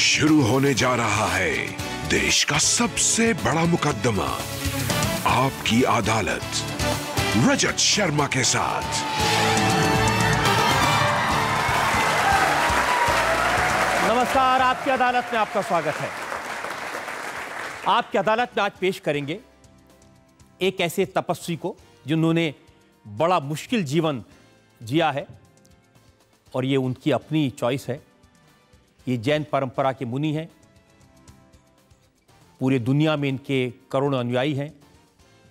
शुरू होने जा रहा है देश का सबसे बड़ा मुकदमा, आपकी अदालत, रजत शर्मा के साथ। नमस्कार, आपकी अदालत में आपका स्वागत है। आपकी अदालत में आज पेश करेंगे एक ऐसे तपस्वी को जिन्होंने बड़ा मुश्किल जीवन जिया है और ये उनकी अपनी चॉइस है। ये जैन परंपरा के मुनि हैं, पूरे दुनिया में इनके करोड़ों अनुयायी हैं।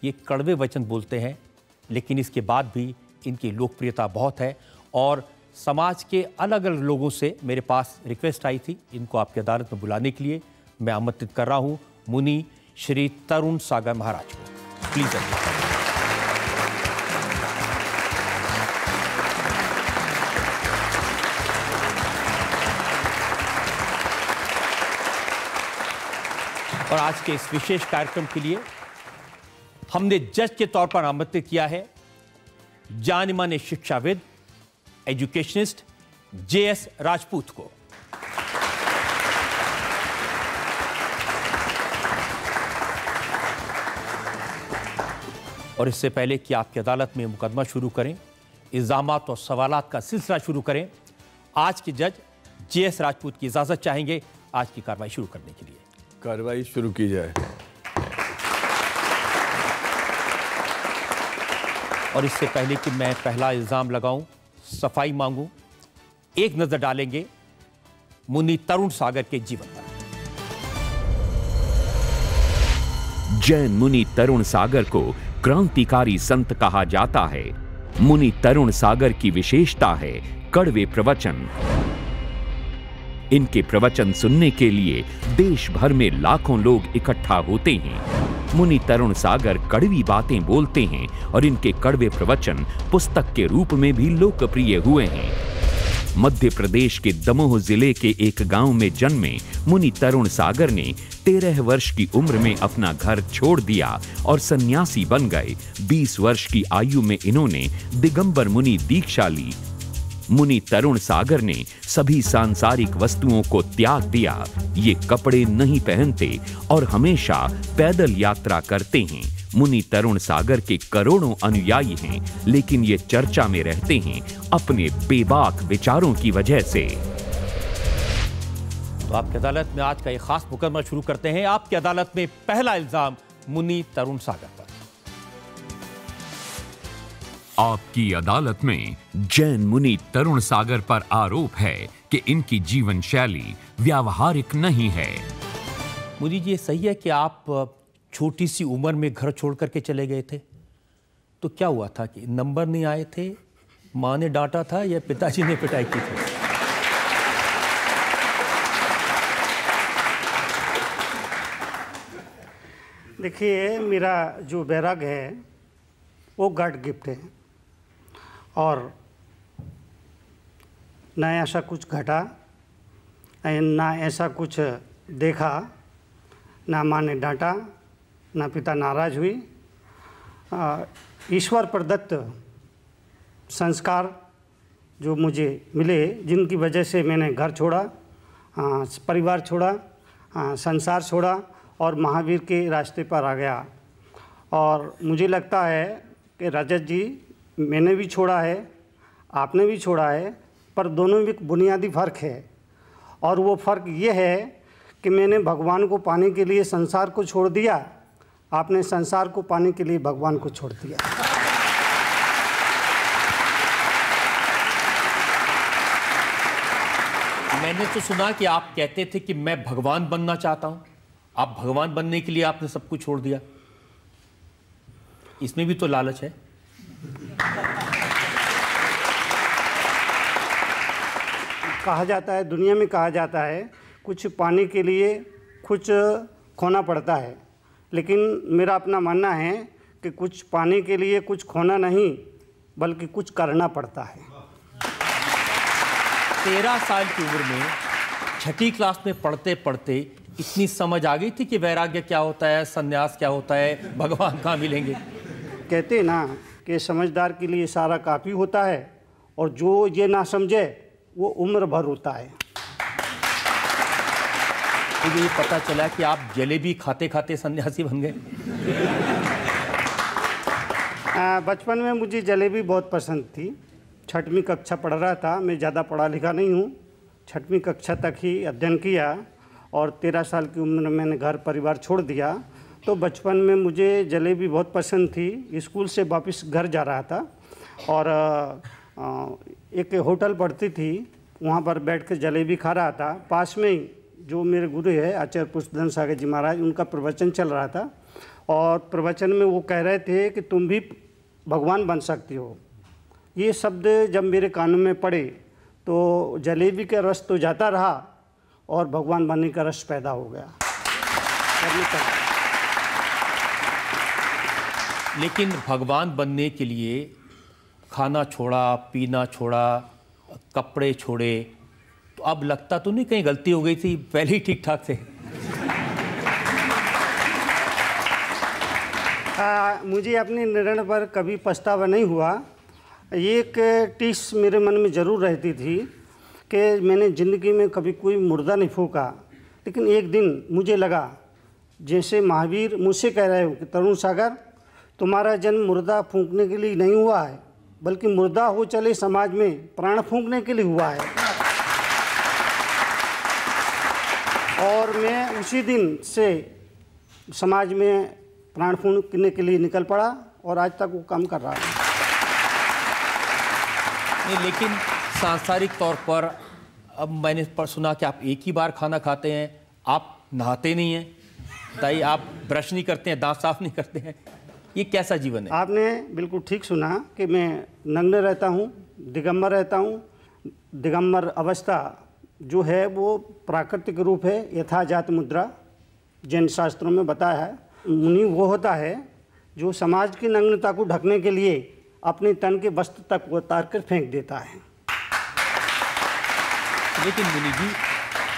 ये कड़वे वचन बोलते हैं, लेकिन इसके बाद भी इनकी लोकप्रियता बहुत है और समाज के अलग अलग लोगों से मेरे पास रिक्वेस्ट आई थी इनको आपकी अदालत में बुलाने के लिए। मैं आमंत्रित कर रहा हूं मुनि श्री तरुण सागर महाराज को। प्लीज और आज के इस विशेष कार्यक्रम के लिए हमने जज के तौर पर आमंत्रित किया है जाने माने शिक्षाविद, एजुकेशनिस्ट जेएस राजपूत को। और इससे पहले कि आपकी अदालत में मुकदमा शुरू करें, इल्जामात और सवालात का सिलसिला शुरू करें, आज के जज जेएस राजपूत की इजाजत चाहेंगे आज की कार्रवाई शुरू करने के लिए। कार्रवाई शुरू की जाए। और इससे पहले कि मैं पहला इल्जाम लगाऊं, सफाई मांगूं, एक नजर डालेंगे मुनि तरुण सागर के जीवन पर। जैन मुनि तरुण सागर को क्रांतिकारी संत कहा जाता है। मुनि तरुण सागर की विशेषता है कड़वे प्रवचन। इनके प्रवचन सुनने के लिए देश भर में लाखों लोग इकट्ठा होते हैं। मुनि तरुण सागर कड़वी बातें बोलते हैं और इनके कड़वे प्रवचन पुस्तक के रूप में भी लोकप्रिय हुए हैं। मध्य प्रदेश के दमोह जिले के एक गांव में जन्मे मुनि तरुण सागर ने 13 वर्ष की उम्र में अपना घर छोड़ दिया और सन्यासी बन गए। 20 वर्ष की आयु में इन्होंने दिगंबर मुनि दीक्षा ली। मुनि तरुण सागर ने सभी सांसारिक वस्तुओं को त्याग दिया। ये कपड़े नहीं पहनते और हमेशा पैदल यात्रा करते हैं। मुनि तरुण सागर के करोड़ों अनुयायी हैं, लेकिन ये चर्चा में रहते हैं अपने बेबाक विचारों की वजह से। तो आपकी अदालत में आज का एक खास मुकदमा शुरू करते हैं। आपकी अदालत में पहला इल्जाम मुनि तरुण सागर पर। आपकी अदालत में जैन मुनि तरुण सागर पर आरोप है कि इनकी जीवन शैली व्यावहारिक नहीं है। मुनि जी, ये सही है कि आप छोटी सी उम्र में घर छोड़ करके चले गए थे? तो क्या हुआ था कि नंबर नहीं आए थे, माँ ने डांटा था या पिताजी ने पिटाई की थी? देखिए, मेरा जो बैराग है वो गॉड गिफ्ट है और ना ऐसा कुछ घटा, ना ऐसा कुछ देखा, ना माँ ने डांटा, ना पिता नाराज हुई। ईश्वर प्रदत्त संस्कार जो मुझे मिले, जिनकी वजह से मैंने घर छोड़ा, परिवार छोड़ा, संसार छोड़ा और महावीर के रास्ते पर आ गया। और मुझे लगता है कि रजत जी, मैंने भी छोड़ा है, आपने भी छोड़ा है, पर दोनों में बुनियादी फ़र्क है। और वो फ़र्क ये है कि मैंने भगवान को पाने के लिए संसार को छोड़ दिया, आपने संसार को पाने के लिए भगवान को छोड़ दिया। मैंने तो सुना कि आप कहते थे कि मैं भगवान बनना चाहता हूं। आप भगवान बनने के लिए आपने सब कुछ छोड़ दिया। इसमें भी तो लालच है। कहा जाता है, दुनिया में कहा जाता है, कुछ पाने के लिए कुछ खोना पड़ता है, लेकिन मेरा अपना मानना है कि कुछ पाने के लिए कुछ खोना नहीं, बल्कि कुछ करना पड़ता है। 13 साल की उम्र में 6ठी क्लास में पढ़ते पढ़ते इतनी समझ आ गई थी कि वैराग्य क्या होता है, संन्यास क्या होता है, भगवान कहाँ मिलेंगे। कहते ना कि समझदार के लिए सारा काफ़ी होता है और जो ये ना समझे वो उम्र भर होता है। मुझे ये पता चला कि आप जलेबी खाते खाते सन्यासी बन गए। बचपन में मुझे जलेबी बहुत पसंद थी। 6वीं कक्षा पढ़ रहा था, मैं ज़्यादा पढ़ा लिखा नहीं हूँ। 6वीं कक्षा तक ही अध्ययन किया और 13 साल की उम्र में मैंने घर परिवार छोड़ दिया। तो बचपन में मुझे जलेबी बहुत पसंद थी। स्कूल से वापस घर जा रहा था और एक होटल पड़ती थी, वहाँ पर बैठ कर जलेबी खा रहा था। पास में ही जो मेरे गुरु है आचार्य पुष्पधन सागर जी महाराज, उनका प्रवचन चल रहा था और प्रवचन में वो कह रहे थे कि तुम भी भगवान बन सकती हो। ये शब्द जब मेरे कानों में पड़े तो जलेबी का रस तो जाता रहा और भगवान बनने का रस पैदा हो गया। लेकिन भगवान बनने के लिए खाना छोड़ा, पीना छोड़ा, कपड़े छोड़े, तो अब लगता तो नहीं कहीं गलती हो गई थी, पहले ही ठीक ठाक थे? मुझे अपने निर्णय पर कभी पछतावा नहीं हुआ। एक टिस मेरे मन में ज़रूर रहती थी कि मैंने ज़िंदगी में कभी कोई मुर्दा नहीं फूंका। लेकिन एक दिन मुझे लगा जैसे महावीर मुझसे कह रहे हो कि तरुण सागर, तुम्हारा जन्म मुर्दा फूंकने के लिए नहीं हुआ है, बल्कि मुर्दा हो चले समाज में प्राण फूंकने के लिए हुआ है। और मैं उसी दिन से समाज में प्राण फूंकने के लिए निकल पड़ा और आज तक वो काम कर रहा है। नहीं, लेकिन सांसारिक तौर पर अब मैंने सुना कि आप एक ही बार खाना खाते हैं, आप नहाते नहीं हैं, बताइए, आप ब्रश नहीं करते हैं, दांत साफ नहीं करते हैं, ये कैसा जीवन है? आपने बिल्कुल ठीक सुना कि मैं नग्न रहता हूँ, दिगंबर रहता हूँ। दिगंबर अवस्था जो है वो प्राकृतिक रूप है, यथाजात मुद्रा, जैन शास्त्रों में बताया है। मुनि वो होता है जो समाज की नग्नता को ढकने के लिए अपने तन के वस्त्र तक उतार कर फेंक देता है। लेकिन मुनि जी,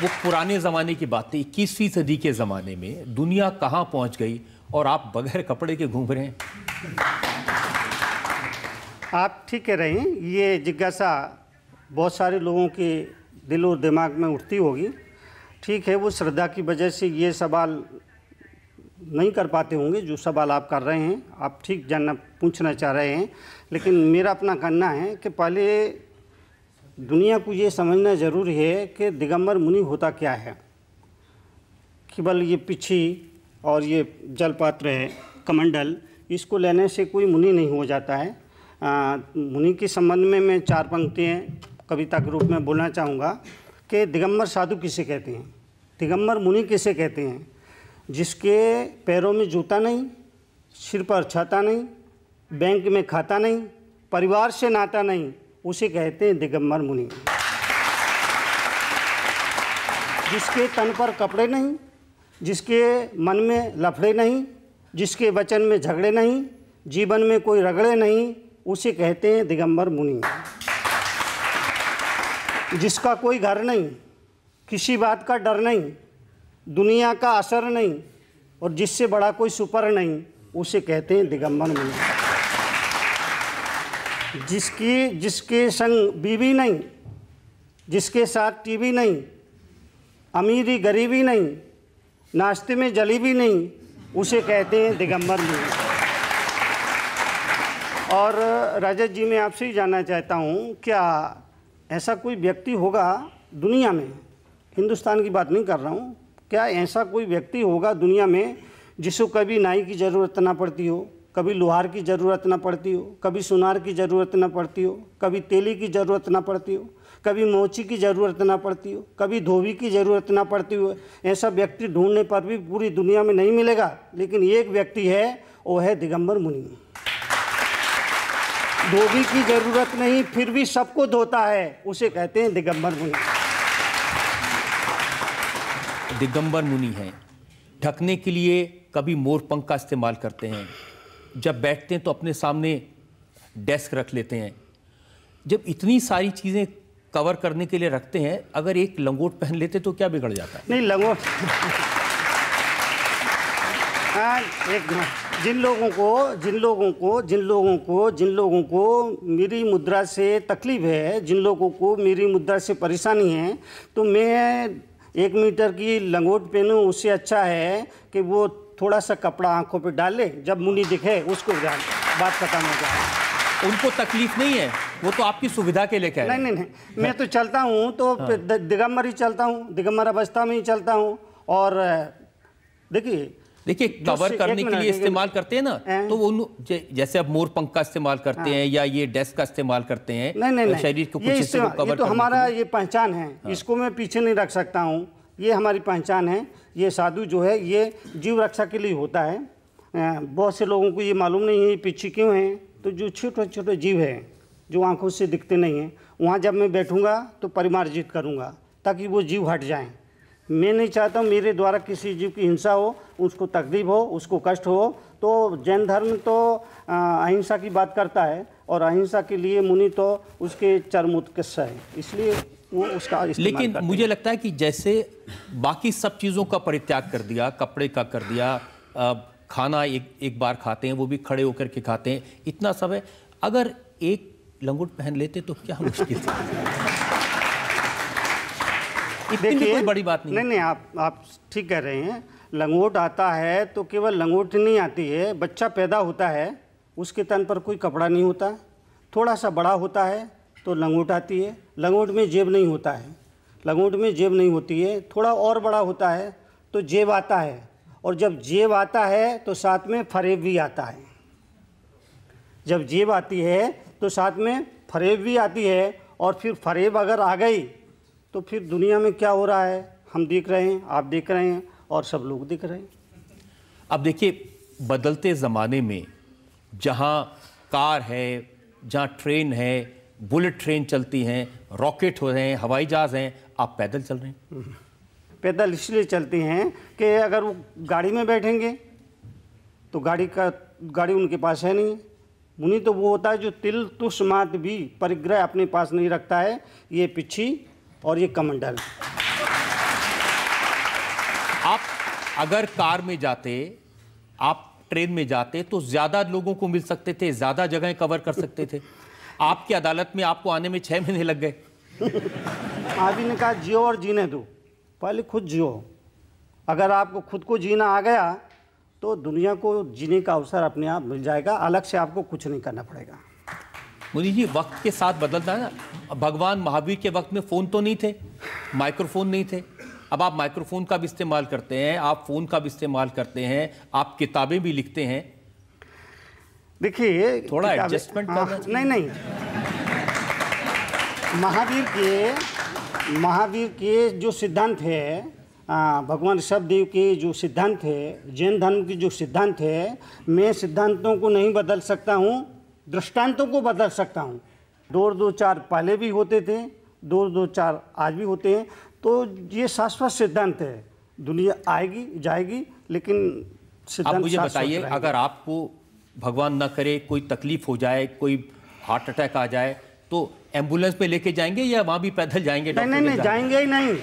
वो पुराने ज़माने की बात थी। 21वीं सदी के ज़माने में दुनिया कहाँ पहुँच गई और आप बगैर कपड़े के घूम रहे हैं? आप ठीक कह रहे हैं। ये जिज्ञासा बहुत सारे लोगों के दिल और दिमाग में उठती होगी। ठीक है, वो श्रद्धा की वजह से ये सवाल नहीं कर पाते होंगे जो सवाल आप कर रहे हैं। आप ठीक जानना पूछना चाह रहे हैं। लेकिन मेरा अपना कहना है कि पहले दुनिया को ये समझना ज़रूरी है कि दिगंबर मुनि होता क्या है। केवल ये पिछी और ये जलपात्र है, कमंडल, इसको लेने से कोई मुनि नहीं हो जाता है। मुनि के संबंध में मैं 4 पंक्तियाँ कविता के रूप में बोलना चाहूँगा कि दिगंबर साधु किसे कहते हैं, दिगंबर मुनि किसे कहते हैं? जिसके पैरों में जूता नहीं, सिर पर छाता नहीं, बैंक में खाता नहीं, परिवार से नाता नहीं, उसे कहते हैं दिगंबर मुनि। जिसके तन पर कपड़े नहीं, जिसके मन में लफड़े नहीं, जिसके वचन में झगड़े नहीं, जीवन में कोई रगड़े नहीं, उसे कहते हैं दिगंबर मुनि। जिसका कोई घर नहीं, किसी बात का डर नहीं, दुनिया का असर नहीं और जिससे बड़ा कोई सुपर नहीं, उसे कहते हैं दिगंबर मुनि। जिसके संग बीवी नहीं, जिसके साथ टीवी नहीं, अमीरी गरीबी नहीं, नाश्ते में जलेबी नहीं, उसे कहते हैं दिगंबर मुनि। और रजत जी, मैं आपसे ही जानना चाहता हूँ, क्या ऐसा कोई व्यक्ति होगा दुनिया में, हिंदुस्तान की बात नहीं कर रहा हूँ, क्या ऐसा कोई व्यक्ति होगा दुनिया में जिसको कभी नाई की ज़रूरत ना पड़ती हो, कभी लोहार की ज़रूरत ना पड़ती हो, कभी सुनार की ज़रूरत ना पड़ती हो, कभी तेली की ज़रूरत ना पड़ती हो, कभी मोची की ज़रूरत ना पड़ती हो, कभी धोबी की ज़रूरत ना पड़ती हो? ऐसा व्यक्ति ढूंढने पर भी पूरी दुनिया में नहीं मिलेगा। लेकिन एक व्यक्ति है, वो है दिगंबर मुनि। धोबी की ज़रूरत नहीं, फिर भी सबको धोता है, उसे कहते हैं दिगंबर मुनि। दिगंबर मुनि हैं। ढकने के लिए कभी मोरपंख का इस्तेमाल करते हैं, जब बैठते हैं तो अपने सामने डेस्क रख लेते हैं। जब इतनी सारी चीज़ें कवर करने के लिए रखते हैं, अगर एक लंगोट पहन लेते तो क्या बिगड़ जाता है? नहीं, लंगोट हाँ, जिन लोगों को मेरी मुद्रा से तकलीफ है, जिन लोगों को मेरी मुद्रा से परेशानी है, तो मैं 1 मीटर की लंगोट पहनूं, उससे अच्छा है कि वो थोड़ा सा कपड़ा आंखों पे डाल ले, जब मुनि दिखे उसको बात खत्म हो जाए। उनको तकलीफ नहीं है, वो तो आपकी सुविधा के लिए कह रहे हैं। नहीं, मैं तो चलता हूँ तो दिगंबर ही चलता हूँ, दिगंबर अवस्था में ही चलता हूँ। और देखिए कवर करने के लिए इस्तेमाल करते हैं ना, तो वो जैसे अब मोर पंख का इस्तेमाल करते हैं या ये डेस्क का इस्तेमाल करते हैं, नहीं, शरीर के कुछ हिस्से को कवर ये तो हमारा ये पहचान है, इसको मैं पीछे नहीं रख सकता हूँ, ये हमारी पहचान है। ये साधु जो है ये जीव रक्षा के लिए होता है। बहुत से लोगों को ये मालूम नहीं है पीछे क्यों है। तो जो छोटे छोटे जीव हैं जो आंखों से दिखते नहीं हैं, वहाँ जब मैं बैठूंगा तो परिमार्जित करूँगा ताकि वो जीव हट जाएं। मैं नहीं चाहता हूँ मेरे द्वारा किसी जीव की हिंसा हो, उसको तकलीफ हो, उसको कष्ट हो। तो जैन धर्म तो अहिंसा की बात करता है और अहिंसा के लिए मुनि तो उसके चरम उत्कृष्ट है, इसलिए वो उसका इस्तेमाल। लेकिन मुझे लगता है कि जैसे बाकी सब चीज़ों का परित्याग कर दिया, कपड़े का कर दिया, खाना एक बार खाते हैं वो भी खड़े होकर के खाते हैं, इतना सब है, अगर एक लंगोट पहन लेते तो क्या मुश्किल थी? इतनी कोई बड़ी बात नहीं। नहीं, आप ठीक कह रहे हैं। लंगोट आता है तो केवल लंगोट नहीं आती है, बच्चा पैदा होता है उसके तन पर कोई कपड़ा नहीं होता, थोड़ा सा बड़ा होता है तो लंगोट आती है। लंगोट में जेब नहीं होता है, लंगोट में जेब नहीं होती है। थोड़ा और बड़ा होता है तो जेब आता है, और जब जेब आता है तो साथ में फरेब भी आता है। जब जेब आती है तो साथ में फरेब भी आती है, और फिर फरेब अगर आ गई तो फिर दुनिया में क्या हो रहा है हम देख रहे हैं, आप देख रहे हैं और सब लोग देख रहे हैं। अब देखिए, बदलते ज़माने में जहाँ कार है, जहाँ ट्रेन है, बुलेट ट्रेन चलती हैं, रॉकेट हो रहे हैं, हवाई जहाज़ हैं, आप पैदल चल रहे हैं। पैदल इसलिए चलते हैं कि अगर वो गाड़ी में बैठेंगे तो गाड़ी उनके पास है नहीं। मुनि तो वो होता है जो तिल तुष मात भी परिग्रह अपने पास नहीं रखता है, ये पिछी और ये कमंडल। आप अगर कार में जाते, आप ट्रेन में जाते तो ज़्यादा लोगों को मिल सकते थे, ज़्यादा जगहें कवर कर सकते थे। आपकी अदालत में आपको आने में 6 महीने लग गए। आप ही ने कहा जियो और जीने दो, पहले खुद जियो। अगर आपको खुद को जीना आ गया तो दुनिया को जीने का अवसर अपने आप मिल जाएगा, अलग से आपको कुछ नहीं करना पड़ेगा। मुनि जी, वक्त के साथ बदलता है ना। भगवान महावीर के वक्त में फ़ोन तो नहीं थे, माइक्रोफोन नहीं थे, अब आप माइक्रोफोन का भी इस्तेमाल करते हैं, आप फ़ोन का भी इस्तेमाल करते हैं, आप किताबें भी लिखते हैं। देखिए थोड़ा एडजस्टमेंट करना चाहिए। नहीं, महावीर के जो सिद्धांत है, भगवान ऋषभदेव के जो सिद्धांत है, जैन धर्म के जो सिद्धांत है, मैं सिद्धांतों को नहीं बदल सकता हूँ, दृष्टांतों को बदल सकता हूँ। 2-2-4 पहले भी होते थे, 2-2-4 आज भी होते हैं। तो ये शाश्वत सिद्धांत है, दुनिया आएगी जाएगी, लेकिन सिद्धांत। आप मुझे बताइए, अगर आपको भगवान न करे कोई तकलीफ हो जाए, कोई हार्ट अटैक आ जाए, तो एम्बुलेंस में लेके जाएंगे या वहाँ भी पैदल जाएंगे? नहीं, जाएंगे ही नहीं।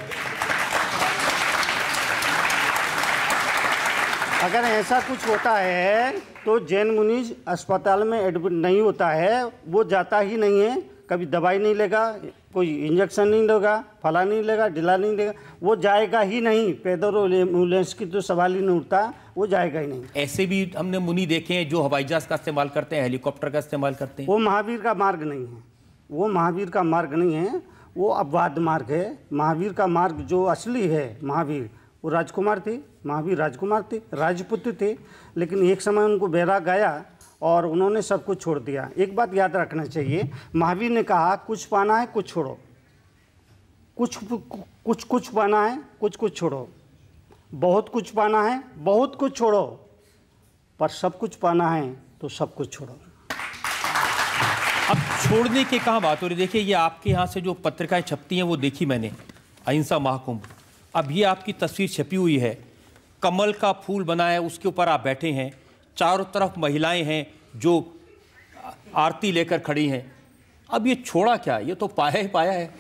अगर ऐसा कुछ होता है तो जैन मुनि अस्पताल में एडमिट नहीं होता है, वो जाता ही नहीं है, कभी दवाई नहीं लेगा, कोई इंजेक्शन नहीं लेगा, फला नहीं लेगा, ढिला नहीं लेगा, वो जाएगा ही नहीं। पैदल एम्बुलेंस की तो सवाल ही नहीं उठता, वो जाएगा ही नहीं। ऐसे भी हमने मुनि देखे हैं जो हवाई जहाज का इस्तेमाल करते हैं, हेलीकॉप्टर का इस्तेमाल करते हैं। वो महावीर का मार्ग नहीं है, वो महावीर का मार्ग नहीं है, वो अपवाद मार्ग है। महावीर का मार्ग जो असली है, महावीर वो राजकुमार थे, महावीर राजकुमार थे, राजपुत्र थे, लेकिन एक समय उनको बैराग आया और उन्होंने सब कुछ छोड़ दिया। एक बात याद रखना चाहिए, महावीर ने कहा कुछ पाना है कुछ छोड़ो, कुछ पाना है कुछ छोड़ो, बहुत कुछ पाना है बहुत कुछ छोड़ो, पर सब कुछ पाना है तो सब कुछ छोड़ो। अब छोड़ने की कहाँ बात हो रही? देखिए, ये आपके यहाँ से जो पत्रिकाएं छपती हैं वो देखी मैंने, अहिंसा महाकुंभ। अब ये आपकी तस्वीर छपी हुई है, कमल का फूल बना है, उसके ऊपर आप बैठे हैं, चारों तरफ महिलाएं हैं जो आरती लेकर खड़ी हैं। अब ये छोड़ा क्या? ये तो पाया ही पाया है।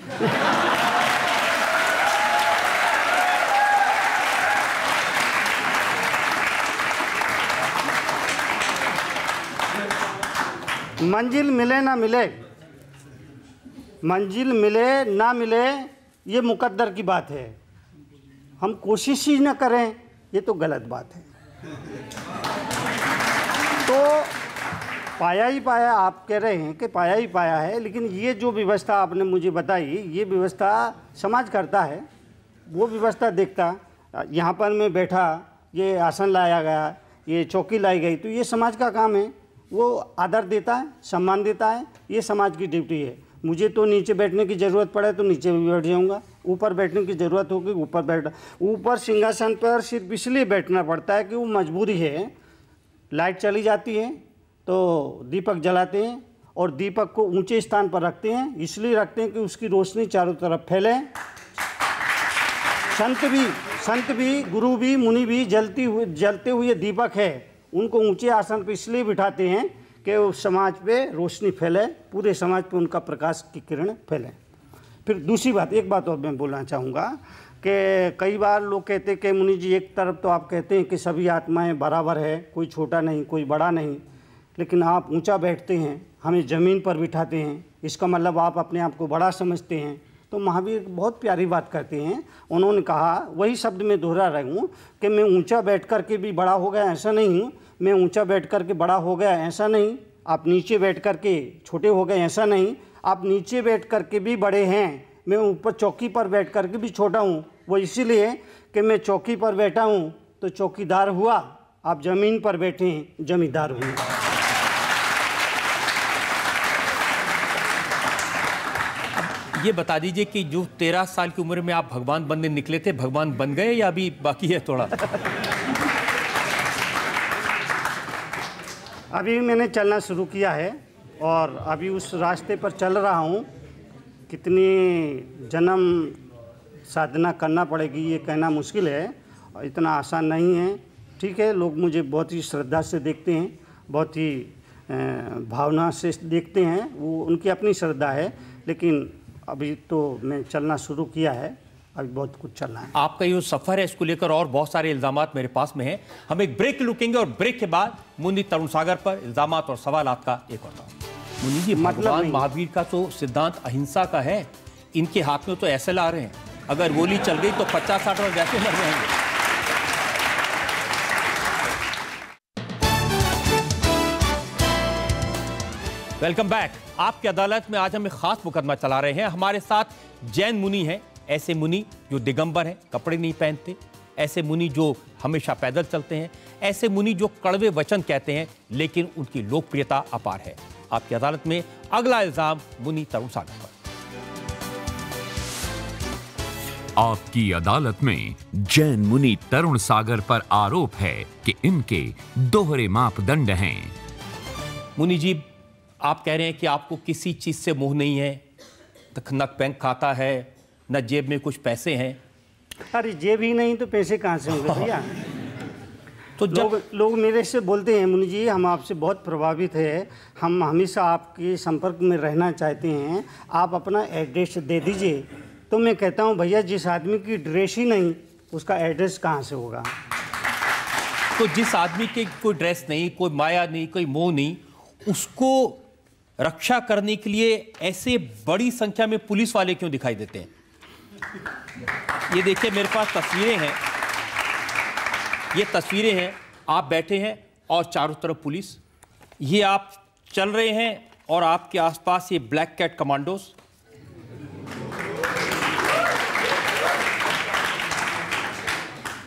मंजिल मिले ना मिले, मंजिल मिले ना मिले, ये मुकद्दर की बात है। हम कोशिश ही न करें, ये तो गलत बात है। तो पाया ही पाया, आप कह रहे हैं कि पाया ही पाया है, लेकिन ये जो व्यवस्था आपने मुझे बताई, ये व्यवस्था समाज करता है, वो व्यवस्था देखता। यहाँ पर मैं बैठा, ये आसन लाया गया, ये चौकी लाई गई, तो ये समाज का काम है, वो आदर देता है, सम्मान देता है, ये समाज की ड्यूटी है। मुझे तो नीचे बैठने की ज़रूरत पड़े तो नीचे भी बैठ जाऊँगा, ऊपर बैठने की ज़रूरत होगी ऊपर बैठ, ऊपर सिंहासन पर सिर्फ इसलिए बैठना पड़ता है कि वो मजबूरी है। लाइट चली जाती है तो दीपक जलाते हैं और दीपक को ऊंचे स्थान पर रखते हैं, इसलिए रखते हैं कि उसकी रोशनी चारों तरफ फैले। संत भी गुरु भी मुनि भी जलते हुए दीपक है, उनको ऊंचे आसन पर इसलिए बिठाते हैं कि उस समाज पे रोशनी फैले, पूरे समाज पे उनका प्रकाश की किरण फैले। फिर दूसरी बात, एक बात और मैं बोलना चाहूँगा कि कई बार लोग कहते हैं कि मुनि जी, एक तरफ तो आप कहते हैं कि सभी आत्माएं बराबर है, कोई छोटा नहीं कोई बड़ा नहीं, लेकिन आप ऊंचा बैठते हैं, हमें ज़मीन पर बिठाते हैं, इसका मतलब आप अपने आप को बड़ा समझते हैं। तो महावीर बहुत प्यारी बात करते हैं, उन्होंने कहा, वही शब्द मैं दोहरा रहा हूँ कि मैं ऊंचा बैठ कर के भी बड़ा हो गया ऐसा नहीं हूँ, मैं ऊंचा बैठ कर के बड़ा हो गया ऐसा नहीं, आप नीचे बैठ कर के छोटे हो गए ऐसा नहीं, आप नीचे बैठ कर के भी बड़े हैं, मैं ऊपर चौकी पर बैठ कर के भी छोटा हूँ। वो इसीलिए कि मैं चौकी पर बैठा हूँ तो चौकीदार हुआ, आप ज़मीन पर बैठे हैं जमींदार हुए। ये बता दीजिए कि जो 13 साल की उम्र में आप भगवान बनने निकले थे, भगवान बन गए या अभी बाकी है थोड़ा? अभी मैंने चलना शुरू किया है और अभी उस रास्ते पर चल रहा हूँ। कितनी जन्म साधना करना पड़ेगी ये कहना मुश्किल है, इतना आसान नहीं है। ठीक है, लोग मुझे बहुत ही श्रद्धा से देखते हैं, बहुत ही भावना से देखते हैं, वो उनकी अपनी श्रद्धा है, लेकिन अभी तो मैं चलना शुरू किया है, अभी बहुत कुछ चलना है। आपका ये सफ़र है, इसको लेकर और बहुत सारे इल्ज़ामात मेरे पास में हैं। हम एक ब्रेक लुकेंगे और ब्रेक के बाद मुनि तरुण सागर पर इल्ज़ामात और सवालात का एक और मुनि जी, भगवान महावीर का तो सिद्धांत अहिंसा का है, इनके हाथ में तो SLR हैं, अगर गोली चल गई तो 50-60 लोग वैसे मर जाएंगे। Welcome back. आपकी अदालत में आज हम एक खास मुकदमा चला रहे हैं। हमारे साथ जैन मुनि हैं, ऐसे मुनि जो दिगंबर हैं, कपड़े नहीं पहनते, ऐसे मुनि जो हमेशा पैदल चलते हैं, ऐसे मुनि जो कड़वे वचन कहते हैं लेकिन उनकी लोकप्रियता अपार है। आपकी अदालत में अगला इल्जाम मुनि तरुण सागर पर। आपकी अदालत में जैन मुनि तरुण सागर पर आरोप है कि इनके दोहरे मापदंड हैं। मुनि जी, आप कह रहे हैं कि आपको किसी चीज से मोह नहीं है, न बैंक खाता है, न जेब में कुछ पैसे हैं। अरे जेब ही नहीं तो पैसे कहाँ से होंगे भैया? तो लोग मेरे से बोलते हैं, मुनि जी हम आपसे बहुत प्रभावित है, हम हमेशा आपके संपर्क में रहना चाहते हैं, आप अपना एड्रेस दे दीजिए। तो मैं कहता हूँ भैया, जिस आदमी की ड्रेस ही नहीं उसका एड्रेस कहाँ से होगा? तो जिस आदमी के कोई ड्रेस नहीं, कोई माया नहीं, कोई मोह नहीं, उसको रक्षा करने के लिए ऐसे बड़ी संख्या में पुलिस वाले क्यों दिखाई देते हैं? ये देखिए, मेरे पास तस्वीरें हैं, ये तस्वीरें हैं, आप बैठे हैं और चारों तरफ पुलिस, ये आप चल रहे हैं और आपके आसपास ये ब्लैक कैट कमांडोज।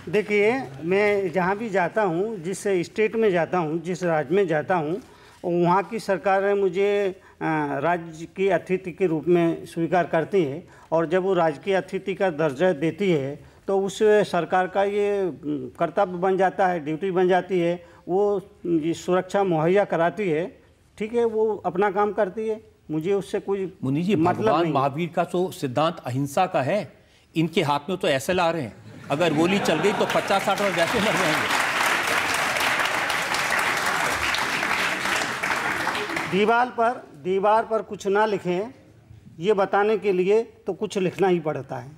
देखिए, मैं जहाँ भी जाता हूँ, जिस स्टेट में जाता हूँ, जिस राज्य में जाता हूँ, वहाँ की सरकार मुझे राज्य की अतिथि के रूप में स्वीकार करती है, और जब वो राजकीय अतिथि का दर्जा देती है तो उस सरकार का ये कर्तव्य बन जाता है, ड्यूटी बन जाती है, वो सुरक्षा मुहैया कराती है। ठीक है, वो अपना काम करती है, मुझे उससे कोई मुनि जी, मतलब भगवान महावीर का तो सिद्धांत अहिंसा का है, इनके हाथ में तो SLR हैं, अगर गोली चल गई तो 50-60 लोग वैसे मर जाएंगे। दीवार पर कुछ ना लिखें, ये बताने के लिए तो कुछ लिखना ही पड़ता है।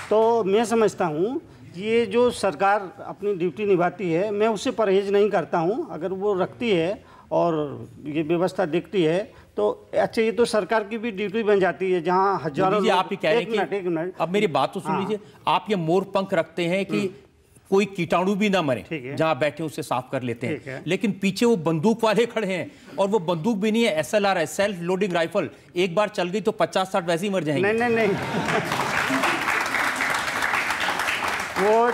तो मैं समझता हूँ ये जो सरकार अपनी ड्यूटी निभाती है, मैं उससे परहेज नहीं करता हूँ। अगर वो रखती है और ये व्यवस्था देखती है तो अच्छा ये तो सरकार की भी ड्यूटी बन जाती है, जहाँ हजारों लोग। आप ही कह रहे हैं कि एक मिनट अब मेरी बात तो सुन लीजिए, आप ये मोर पंख रखते हैं कि कोई कीटाणु भी ना मरे, जहां बैठे उसे साफ कर लेते हैं, लेकिन पीछे वो बंदूक वाले खड़े हैं और वो बंदूक भी नहीं है, SLR है, सेल्फ लोडिंग राइफल, एक बार चल गई तो 50-60 वैसे ही मर जाएंगे। नहीं वो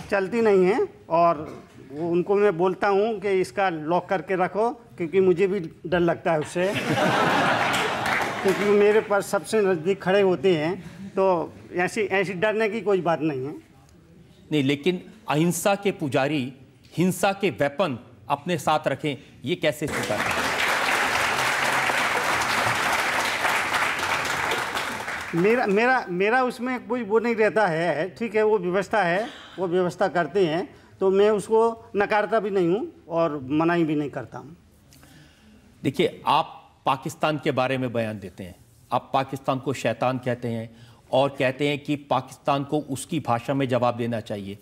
चलती नहीं है, और वो उनको मैं बोलता हूँ कि इसका लॉक करके रखो, क्योंकि मुझे भी डर लगता है उससे क्योंकि मेरे पास सबसे नज़दीक खड़े होते हैं, तो ऐसी डरने की कोई बात नहीं है। नहीं, लेकिन अहिंसा के पुजारी हिंसा के वेपन अपने साथ रखें, ये कैसे स्वीकार करें? मेरा उसमें कोई वो नहीं रहता है, ठीक है, वो व्यवस्था है, वो व्यवस्था करते हैं, तो मैं उसको नकारता भी नहीं हूँ और मनाही भी नहीं करता हूँ। देखिए, आप पाकिस्तान के बारे में बयान देते हैं, आप पाकिस्तान को शैतान कहते हैं और कहते हैं कि पाकिस्तान को उसकी भाषा में जवाब देना चाहिए।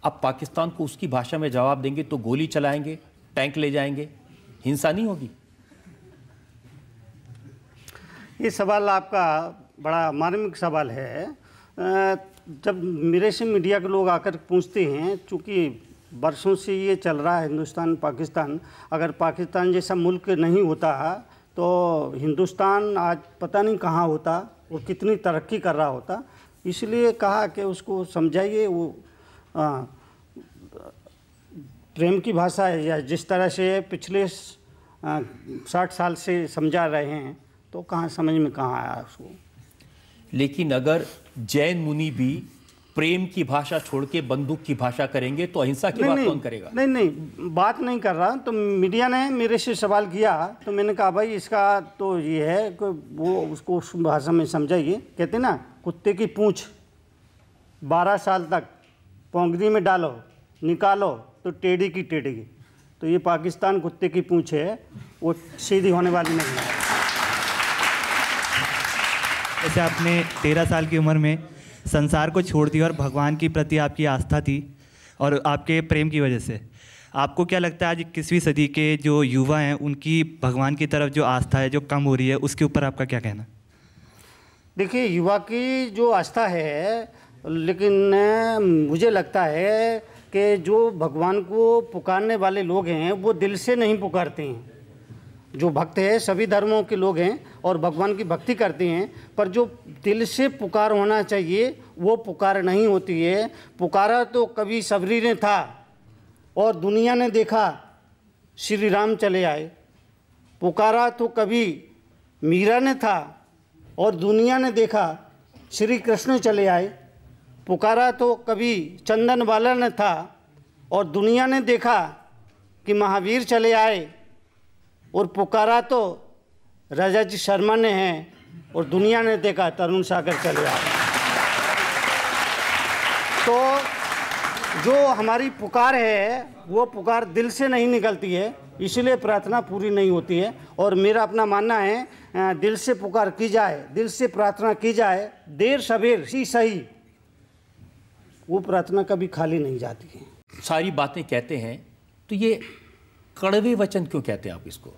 अब पाकिस्तान को उसकी भाषा में जवाब देंगे तो गोली चलाएंगे, टैंक ले जाएंगे, हिंसा नहीं होगी? ये सवाल आपका बड़ा मार्मिक सवाल है। जब मेरे से मीडिया के लोग आकर पूछते हैं, चूँकि बरसों से ये चल रहा है हिंदुस्तान पाकिस्तान, अगर पाकिस्तान जैसा मुल्क नहीं होता तो हिंदुस्तान आज पता नहीं कहाँ होता, वो कितनी तरक्की कर रहा होता। इसलिए कहा कि उसको समझाइए, वो प्रेम की भाषा है, या जिस तरह से पिछले 60 साल से समझा रहे हैं, तो कहाँ समझ में कहाँ आया उसको। लेकिन अगर जैन मुनि भी प्रेम की भाषा छोड़ के बंदूक की भाषा करेंगे तो अहिंसा की बात कौन करेगा? नहीं, बात नहीं कर रहा। तो मीडिया ने मेरे से सवाल किया तो मैंने कहा भाई इसका तो ये है कि वो उसको उस भाषा में समझाइए। कहते ना, कुत्ते की पूंछ 12 साल तक पोंगरी में डालो, निकालो तो टेढ़ी की टेढ़ी। तो ये पाकिस्तान कुत्ते की पूंछ है, वो सीधी होने वाली नहीं है। जैसे आपने 13 साल की उम्र में संसार को छोड़ दिया और भगवान के प्रति आपकी आस्था थी, और आपके प्रेम की वजह से आपको क्या लगता है आज 21वीं सदी के जो युवा हैं उनकी भगवान की तरफ जो आस्था है जो कम हो रही है, उसके ऊपर आपका क्या कहना? देखिए, युवा की जो आस्था है, लेकिन मुझे लगता है कि जो भगवान को पुकारने वाले लोग हैं वो दिल से नहीं पुकारते हैं। जो भक्त है सभी धर्मों के लोग हैं और भगवान की भक्ति करते हैं, पर जो दिल से पुकार होना चाहिए वो पुकार नहीं होती है। पुकारा तो कभी सबरी ने था और दुनिया ने देखा श्री राम चले आए। पुकारा तो कभी मीरा ने था और दुनिया ने देखा श्री कृष्ण चले आए। पुकारा तो कभी चंदन वाला ने था और दुनिया ने देखा कि महावीर चले आए। और पुकारा तो राजा जी शर्मा ने हैं और दुनिया ने देखा तरुण सागर चले आए। तो जो हमारी पुकार है वो पुकार दिल से नहीं निकलती है, इसलिए प्रार्थना पूरी नहीं होती है। और मेरा अपना मानना है दिल से पुकार की जाए, दिल से प्रार्थना की जाए, देर सवेर ही सही, वो प्रार्थना कभी खाली नहीं जाती है। सारी बातें कहते हैं तो ये कड़वे वचन क्यों कहते हैं आप इसको?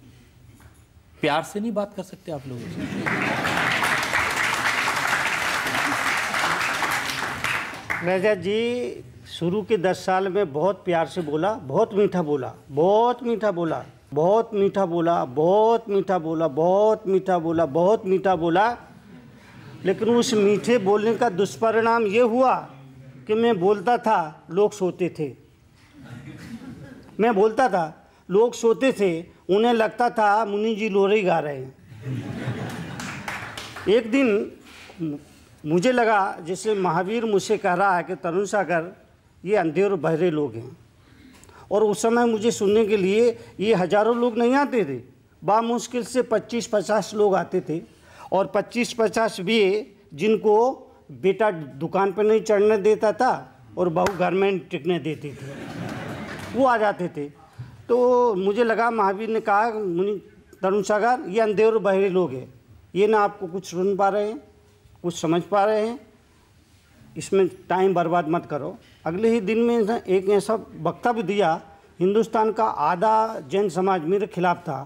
प्यार से नहीं बात कर सकते आप लोगों से? रजा जी शुरू के 10 साल में बहुत प्यार से बोला, बहुत मीठा बोला, बहुत मीठा बोला, बहुत मीठा बोला, बहुत मीठा बोला, बहुत मीठा बोला, बहुत मीठा बोला। लेकिन उस मीठे बोलने का दुष्परिणाम ये हुआ कि मैं बोलता था, लोग सोते थे। मैं बोलता था, लोग सोते थे, उन्हें लगता था मुनि जी लोरी गा रहे हैं। एक दिन मुझे लगा जैसे महावीर मुझसे कह रहा है कि तरुण सागर ये अंधे और बहरे लोग हैं। और उस समय मुझे सुनने के लिए ये हजारों लोग नहीं आते थे, बामुश्किल से 25-50 लोग आते थे। और 25-50 भी जिनको बेटा दुकान पर नहीं चढ़ने देता था और बहू घर में टिकने देती थी, वो आ जाते थे। तो मुझे लगा महावीर ने कहा, मुनि तरुण सागर ये अंधे और बहरे लोग हैं, ये ना आपको कुछ सुन पा रहे हैं, कुछ समझ पा रहे हैं, इसमें टाइम बर्बाद मत करो। अगले ही दिन में एक ऐसा वक्तव्य दिया, हिंदुस्तान का आधा जैन समाज मेरे खिलाफ था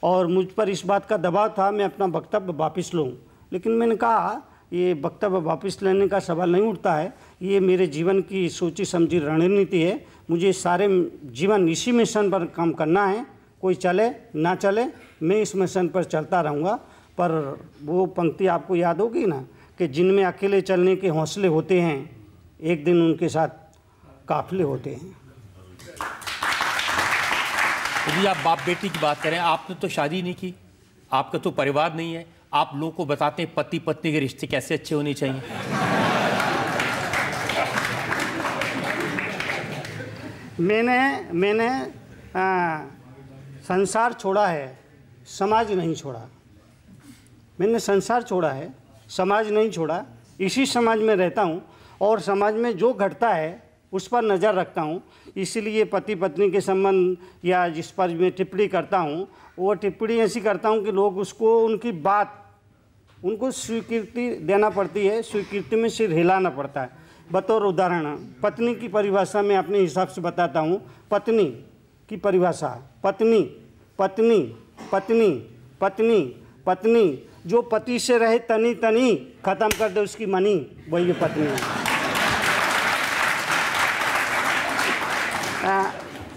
और मुझ पर इस बात का दबाव था मैं अपना वक्तव्य वापस लूँ, लेकिन मैंने कहा ये वक्तव्य वापस लेने का सवाल नहीं उठता है, ये मेरे जीवन की सोची समझी रणनीति है। मुझे सारे जीवन इसी मिशन पर काम करना है, कोई चले ना चले मैं इस मिशन पर चलता रहूँगा। पर वो पंक्ति आपको याद होगी ना कि जिनमें अकेले चलने के हौसले होते हैं एक दिन उनके साथ काफिले होते हैं। यदि आप बाप बेटी की बात करें, आपने तो शादी नहीं की, आपका तो परिवार नहीं है, आप लोगों को बताते हैं पति पत्नी के रिश्ते कैसे अच्छे होने चाहिए। मैंने संसार छोड़ा है, समाज नहीं छोड़ा। मैंने संसार छोड़ा है, समाज नहीं छोड़ा। इसी समाज में रहता हूँ और समाज में जो घटता है उस पर नज़र रखता हूँ। इसीलिए पति पत्नी के संबंध या जिस पर मैं टिप्पणी करता हूँ वो टिप्पणी ऐसी करता हूँ कि लोग उसको उनकी बात उनको स्वीकृति देना पड़ती है, स्वीकृति में सिर हिलाना पड़ता है। बतौर उदाहरण पत्नी की परिभाषा मैं अपने हिसाब से बताता हूँ। पत्नी की परिभाषा, पत्नी पत्नी पत्नी पत्नी पत्नी जो पति से रहे तनी तनी खत्म कर दे उसकी मनी, वही पत्नी है।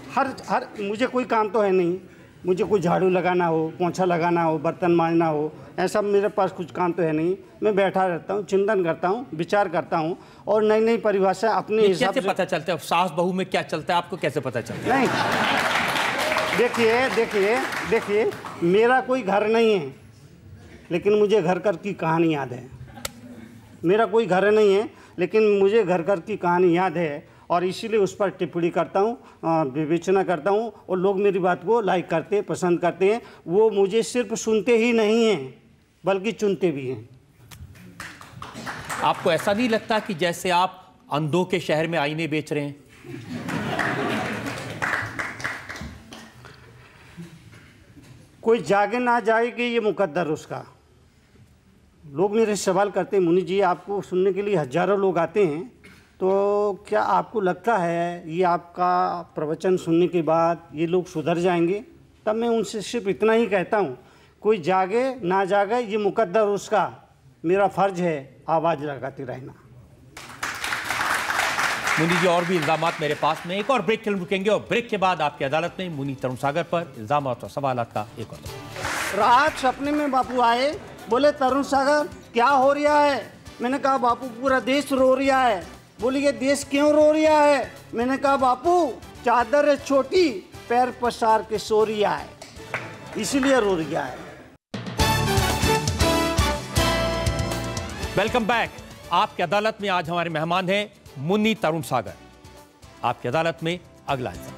हर मुझे कोई काम तो है नहीं, मुझे कोई झाड़ू लगाना हो, पोंछा लगाना हो, बर्तन मांजना हो, ऐसा मेरे पास कुछ काम तो है नहीं। मैं बैठा रहता हूँ, चिंतन करता हूँ, विचार करता हूँ और नई नई परिभाषा अपने हिसाब से। कैसे पता चलता है सास बहू में क्या चलता है, आपको कैसे पता चलता है? नहीं, देखिए मेरा कोई घर नहीं है लेकिन मुझे घर घर की कहानी याद है। मेरा कोई घर नहीं है लेकिन मुझे घर घर की कहानी याद है और इसीलिए उस पर टिप्पणी करता हूँ, विवेचना करता हूँ और लोग मेरी बात को लाइक करते हैं, पसंद करते हैं। वो मुझे सिर्फ सुनते ही नहीं हैं बल्कि चुनते भी हैं। आपको ऐसा नहीं लगता कि जैसे आप अंधों के शहर में आईने बेच रहे हैं? कोई जागे ना जाएगी ये मुकद्दर उसका। लोग मेरे सवाल करते हैं, मुनि जी आपको सुनने के लिए हजारों लोग आते हैं, तो क्या आपको लगता है ये आपका प्रवचन सुनने के बाद ये लोग सुधर जाएंगे? तब मैं उनसे सिर्फ इतना ही कहता हूँ, कोई जागे ना जागे ये मुकद्दर उसका, मेरा फ़र्ज है आवाज़ लगाते रहना। मुनि जी और भी इल्ज़ामात मेरे पास में, एक और ब्रेक के लिए रुकेंगे और ब्रेक के बाद आपकी अदालत में मुनि तरुण सागर पर इल्ज़ामात और सवालात का एक और। रात सपने में बापू आए, बोले तरुण सागर क्या हो रहा है? मैंने कहा बापू पूरा देश रो रहा है। बोली ये देश क्यों रो रहा है? मैंने कहा बापू चादर है छोटी, पैर पसार के सो रहा है, इसीलिए रो रहा है। Welcome back. आपकी अदालत में आज हमारे मेहमान हैं मुनि तरुण सागर। आपकी अदालत में अगला इल्जाम।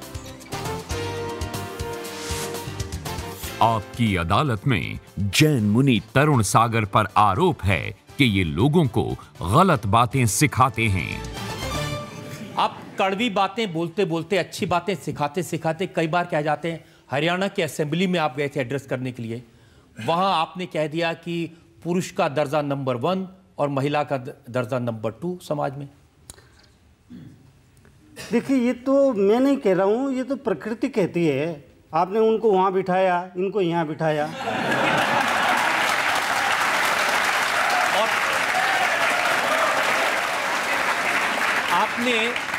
आपकी अदालत में जैन मुनि तरुण सागर पर आरोप है कि ये लोगों को गलत बातें सिखाते हैं। आप कड़वी बातें बोलते बोलते, अच्छी बातें सिखाते सिखाते कई बार कह जाते हैं। हरियाणा के असेंबली में आप गए थे एड्रेस करने के लिए, वहां आपने कह दिया कि पुरुष का दर्जा नंबर 1 और महिला का दर्जा नंबर 2 समाज में। देखिए ये तो मैं नहीं कह रहा हूँ, ये तो प्रकृति कहती है। आपने उनको वहाँ बिठाया, इनको यहाँ बिठाया। और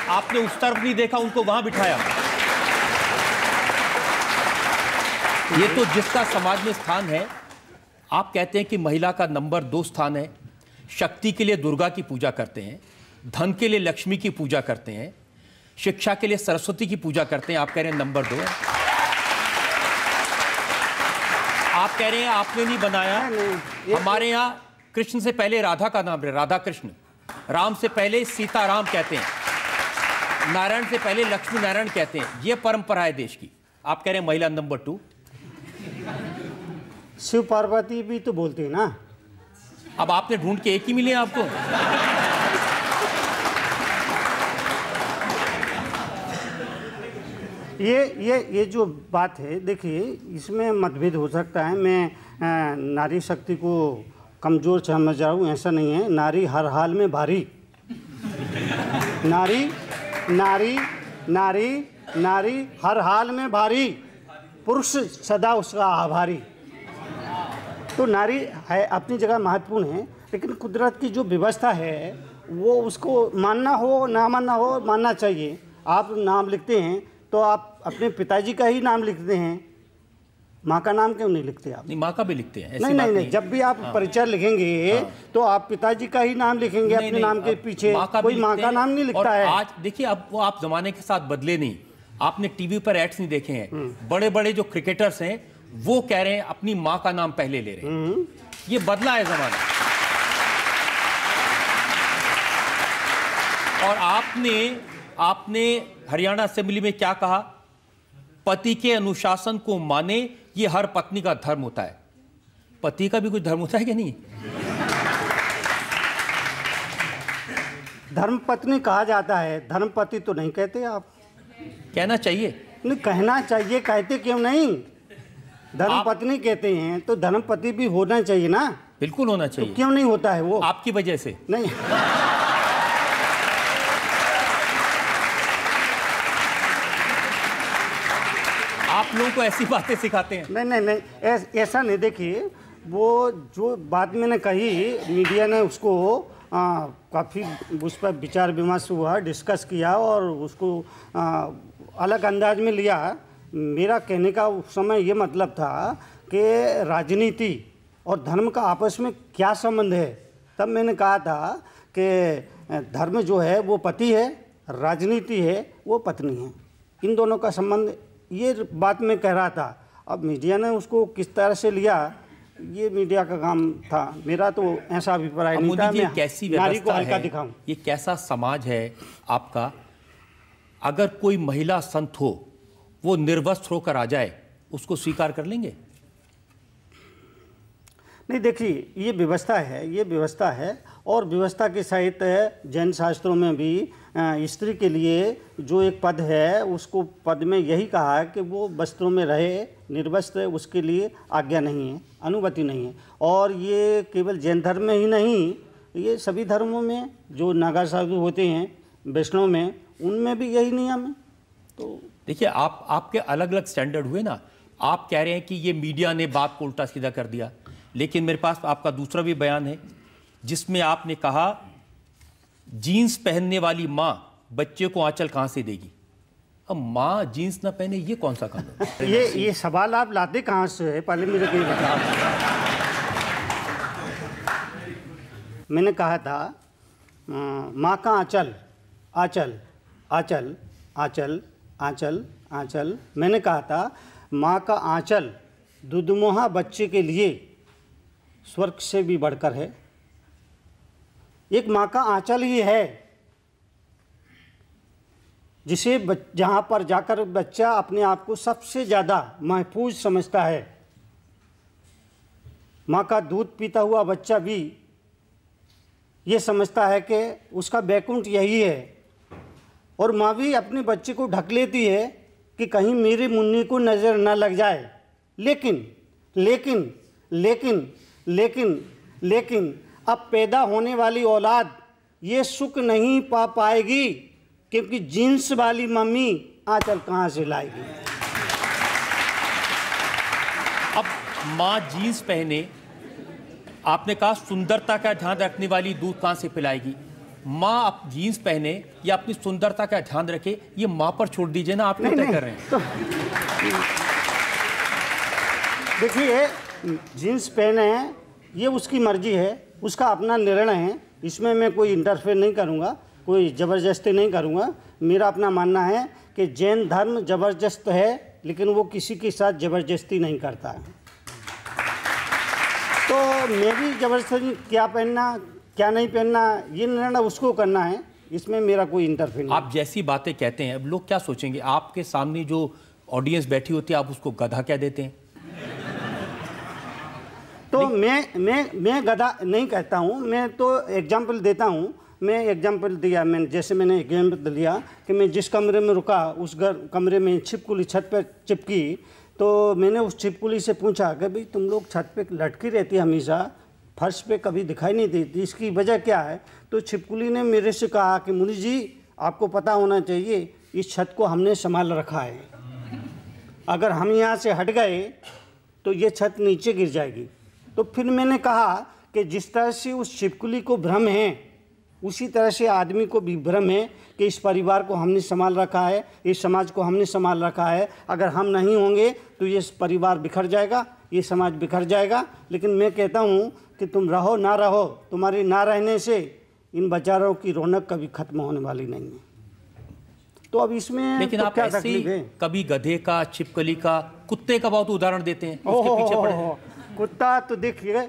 आपने उस तरफ नहीं देखा, उनको वहाँ बिठाया। ये तो जिसका समाज में स्थान है, आप कहते हैं कि महिला का नंबर 2 स्थान है। शक्ति के लिए दुर्गा की पूजा करते हैं, धन के लिए लक्ष्मी की पूजा करते हैं, शिक्षा के लिए सरस्वती की पूजा करते हैं। आप कह रहे हैं नंबर 2 है। आप कह रहे हैं आपने नहीं बनाया। हमारे यहाँ कृष्ण से पहले राधा का नाम है, राधा कृष्ण। राम से पहले सीता राम कहते हैं, नारायण से पहले लक्ष्मी नारायण कहते हैं। ये परंपरा है देश की। आप कह रहे हैं महिला नंबर 2। शिव पार्वती भी तो बोलते हैं ना। अब आपने ढूंढ के एक ही मिले आपको। ये जो बात है, देखिए इसमें मतभेद हो सकता है। मैं नारी शक्ति को कमज़ोर समझ रहा हूँ, ऐसा नहीं है। नारी हर हाल में भारी। नारी नारी नारी नारी हर हाल में भारी। पुरुष सदा उसका आभारी। तो नारी है अपनी जगह महत्वपूर्ण है, लेकिन कुदरत की जो व्यवस्था है वो उसको मानना हो ना मानना हो, मानना चाहिए। आप नाम लिखते हैं तो आप अपने पिताजी का ही नाम लिखते हैं, माँ का नाम क्यों नहीं लिखते आप? नहीं, माँ का भी लिखते हैं। नहीं नहीं नहीं, जब भी आप परिचय लिखेंगे तो आप पिताजी का ही नाम लिखेंगे अपने नाम के पीछे, कोई माँ का नाम नहीं लिखता है। आज देखिए, अब वो आप जमाने के साथ बदले नहीं। आपने टीवी पर एड्स नहीं देखे हैं, बड़े बड़े जो क्रिकेटर्स हैं वो कह रहे हैं अपनी माँ का नाम पहले ले रहे हैं। ये बदला है जमाना। और आपने हरियाणा असेंबली में क्या कहा? पति के अनुशासन को माने, ये हर पत्नी का धर्म होता है। पति का भी कुछ धर्म होता है कि नहीं? धर्मपत्नी कहा जाता है, धर्मपति तो नहीं कहते आप। कहना चाहिए। नहीं, कहना चाहिए, कहते क्यों नहीं? धर्मपत्नी कहते हैं तो धर्मपति भी होना चाहिए ना। बिल्कुल होना चाहिए। तो क्यों नहीं होता है वो? आपकी वजह से नहीं। आप लोगों को ऐसी बातें सिखाते हैं। नहीं नहीं नहीं, ऐसा नहीं। देखिए, वो जो बात मैंने कही, मीडिया ने उसको काफ़ी उस पर विचार विमर्श हुआ, डिस्कस किया और उसको अलग अंदाज में लिया। मेरा कहने का उस समय ये मतलब था कि राजनीति और धर्म का आपस में क्या संबंध है। तब मैंने कहा था कि धर्म जो है वो पति है, राजनीति है वो पत्नी है, इन दोनों का संबंध, ये बात मैं कह रहा था। अब मीडिया ने उसको किस तरह से लिया, ये मीडिया का काम था, मेरा तो ऐसा अभिप्राय नहीं था। मैं कैसी नारी को व्यवस्था हल्का है, दिखाऊं। ये कैसा समाज है आपका? अगर कोई महिला संत हो, वो निर्वस्त्र होकर आ जाए, उसको स्वीकार कर लेंगे? नहीं, देखिए, ये व्यवस्था है, ये व्यवस्था है। और व्यवस्था के सहित जैन शास्त्रों में भी स्त्री के लिए जो एक पद है, उसको पद में यही कहा है कि वो वस्त्रों में रहे, निर्वस्त्र, उसके लिए आज्ञा नहीं है, अनुमति नहीं है। और ये केवल जैन धर्म में ही नहीं, ये सभी धर्मों में जो नागा साधु होते हैं, वैष्णव में, उनमें भी यही नियम है। तो देखिए, आपके अलग अलग स्टैंडर्ड हुए ना। आप कह रहे हैं कि ये मीडिया ने बात को उल्टा सीधा कर दिया, लेकिन मेरे पास आपका दूसरा भी बयान है जिसमें आपने कहा जीन्स पहनने वाली माँ बच्चे को आंचल कहाँ से देगी? अब माँ जीन्स ना पहने, ये कौन सा कानून? ये सवाल आप लाते कहाँ से है, पहले मेरे को ये बताओ। मैंने कहा था माँ का आंचल, आंचल, आंचल, आंचल, आंचल, आंचल। मैंने कहा था माँ का आंचल दुधमुहा बच्चे के लिए स्वर्ग से भी बढ़कर है। एक माँ का आंचल ही है जिसे जहाँ पर जाकर बच्चा अपने आप को सबसे ज़्यादा महफूज समझता है। माँ का दूध पीता हुआ बच्चा भी ये समझता है कि उसका बैकुंठ यही है। और माँ भी अपने बच्चे को ढक लेती है कि कहीं मेरे मुन्नी को नज़र न लग जाए। लेकिन लेकिन लेकिन लेकिन लेकिन अब पैदा होने वाली औलाद ये सुख नहीं पा पाएगी, क्योंकि जीन्स वाली मम्मी आंचल कहाँ से लाएगी? अब माँ जीन्स पहने, आपने कहा सुंदरता का ध्यान रखने वाली दूध कहाँ से पिलाएगी? माँ अब जीन्स पहने या अपनी सुंदरता का ध्यान रखे, ये माँ पर छोड़ दीजिए ना। आप क्यों तय कर रहे हैं? तो देखिए, जीन्स पहने हैं, ये उसकी मर्जी है, उसका अपना निर्णय है, इसमें मैं कोई इंटरफेयर नहीं करूँगा, कोई ज़बरदस्ती नहीं करूँगा। मेरा अपना मानना है कि जैन धर्म ज़बरदस्त है, लेकिन वो किसी के साथ ज़बरदस्ती नहीं करता है। तो मैं भी ज़बरदस्ती क्या पहनना क्या नहीं पहनना, ये निर्णय उसको करना है, इसमें मेरा कोई इंटरफेयर नहीं। आप जैसी बातें कहते हैं, अब लोग क्या सोचेंगे? आपके सामने जो ऑडियंस बैठी होती है, आप उसको गधा कह देते हैं। तो मैं गधा नहीं कहता हूँ, मैं तो एग्जाम्पल देता हूँ। मैं एग्जाम्पल दिया, मैंने एग्जाम्पल दिया कि मैं जिस कमरे में रुका, उस कमरे में छिपकली छत पर चिपकी, तो मैंने उस छिपकली से पूछा कि भाई तुम लोग छत पे लटकी रहती है हमेशा, फर्श पे कभी दिखाई नहीं देती, इसकी वजह क्या है? तो छिपकली ने मेरे से कहा कि मुनि जी, आपको पता होना चाहिए, इस छत को हमने संभाल रखा है। अगर हम यहाँ से हट गए तो ये छत नीचे गिर जाएगी। तो फिर मैंने कहा कि जिस तरह से उस छिपकली को भ्रम है, उसी तरह से आदमी को भी भ्रम है कि इस परिवार को हमने संभाल रखा है, इस समाज को हमने संभाल रखा है, अगर हम नहीं होंगे तो ये परिवार बिखर जाएगा, ये समाज बिखर जाएगा। लेकिन मैं कहता हूँ कि तुम रहो ना रहो, तुम्हारे ना रहने से इन बेचारों की रौनक कभी खत्म होने वाली नहीं है। तो अब इसमें लेकिन तो आप क्या ऐसे ही तकलीफ है? कभी गधे का, छिपकली का, कुत्ते का बहुत उदाहरण देते हैं, उसके पीछे पड़े हैं। कुत्ता तो देखिए,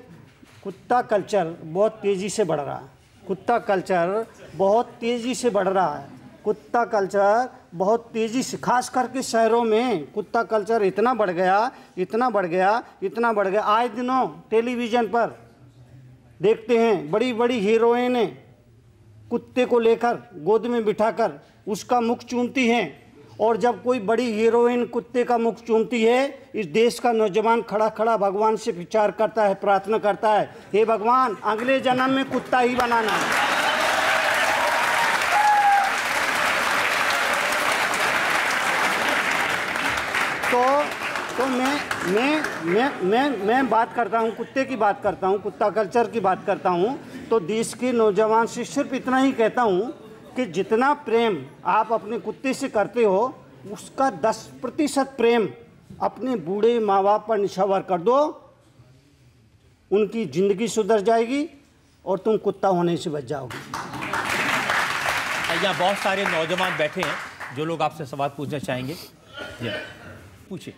कुत्ता कल्चर बहुत तेज़ी से बढ़ रहा है। कुत्ता कल्चर बहुत तेज़ी से बढ़ रहा है। कुत्ता कल्चर बहुत तेज़ी से, खास करके शहरों में कुत्ता कल्चर इतना बढ़ गया, इतना बढ़ गया, इतना बढ़ गया। आए दिनों टेलीविज़न पर देखते हैं बड़ी बड़ी हीरोइनें कुत्ते को लेकर गोद में बिठाकर उसका मुख चूमती हैं, और जब कोई बड़ी हीरोइन कुत्ते का मुख चूमती है, इस देश का नौजवान खड़ा खड़ा भगवान से विचार करता है, प्रार्थना करता है, हे भगवान अगले जन्म में कुत्ता ही बनाना है। तो मैं बात करता हूँ, कुत्ते की बात करता हूँ, कुत्ता कल्चर की बात करता हूँ। तो देश के नौजवान से सिर्फ इतना ही कहता हूँ कि जितना प्रेम आप अपने कुत्ते से करते हो, उसका 10% प्रेम अपने बूढ़े माँ बाप पर निछावर कर दो, उनकी ज़िंदगी सुधर जाएगी और तुम कुत्ता होने से बच जाओगे। यहाँ बहुत सारे नौजवान बैठे हैं जो लोग आपसे सवाल पूछना चाहेंगे। पूछिए।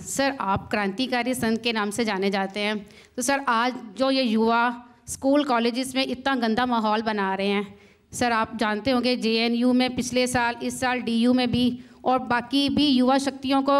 सर, आप क्रांतिकारी संत के नाम से जाने जाते हैं, तो सर आज जो ये युवा स्कूल कॉलेजेस में इतना गंदा माहौल बना रहे हैं, सर आप जानते होंगे JNU में पिछले साल, इस साल DU में भी, और बाकी भी युवा शक्तियों को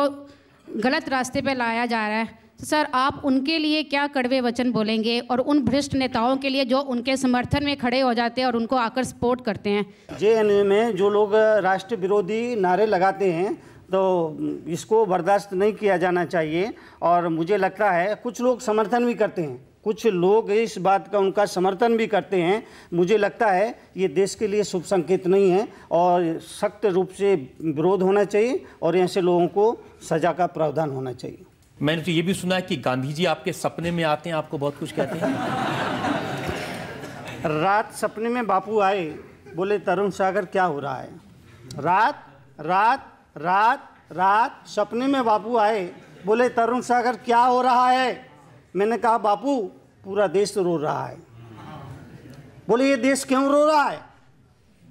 गलत रास्ते पे लाया जा रहा है। तो सर आप उनके लिए क्या कड़वे वचन बोलेंगे, और उन भ्रष्ट नेताओं के लिए जो उनके समर्थन में खड़े हो जाते हैं और उनको आकर सपोर्ट करते हैं? JNU में जो लोग राष्ट्र विरोधी नारे लगाते हैं, तो इसको बर्दाश्त नहीं किया जाना चाहिए। और मुझे लगता है कुछ लोग समर्थन भी करते हैं, कुछ लोग इस बात का उनका समर्थन भी करते हैं। मुझे लगता है ये देश के लिए शुभ संकेत नहीं है, और सख्त रूप से विरोध होना चाहिए, और ऐसे लोगों को सजा का प्रावधान होना चाहिए। मैंने तो ये भी सुना है कि गांधी जी आपके सपने में आते हैं, आपको बहुत कुछ कहते हैं। रात सपने में बापू आए, बोले तरुण सागर क्या हो रहा है। रात रात रात रात सपने में बापू आए, बोले तरुण सागर क्या हो रहा है। मैंने कहा बापू पूरा देश रो रहा है। बोले ये देश क्यों रो रहा है।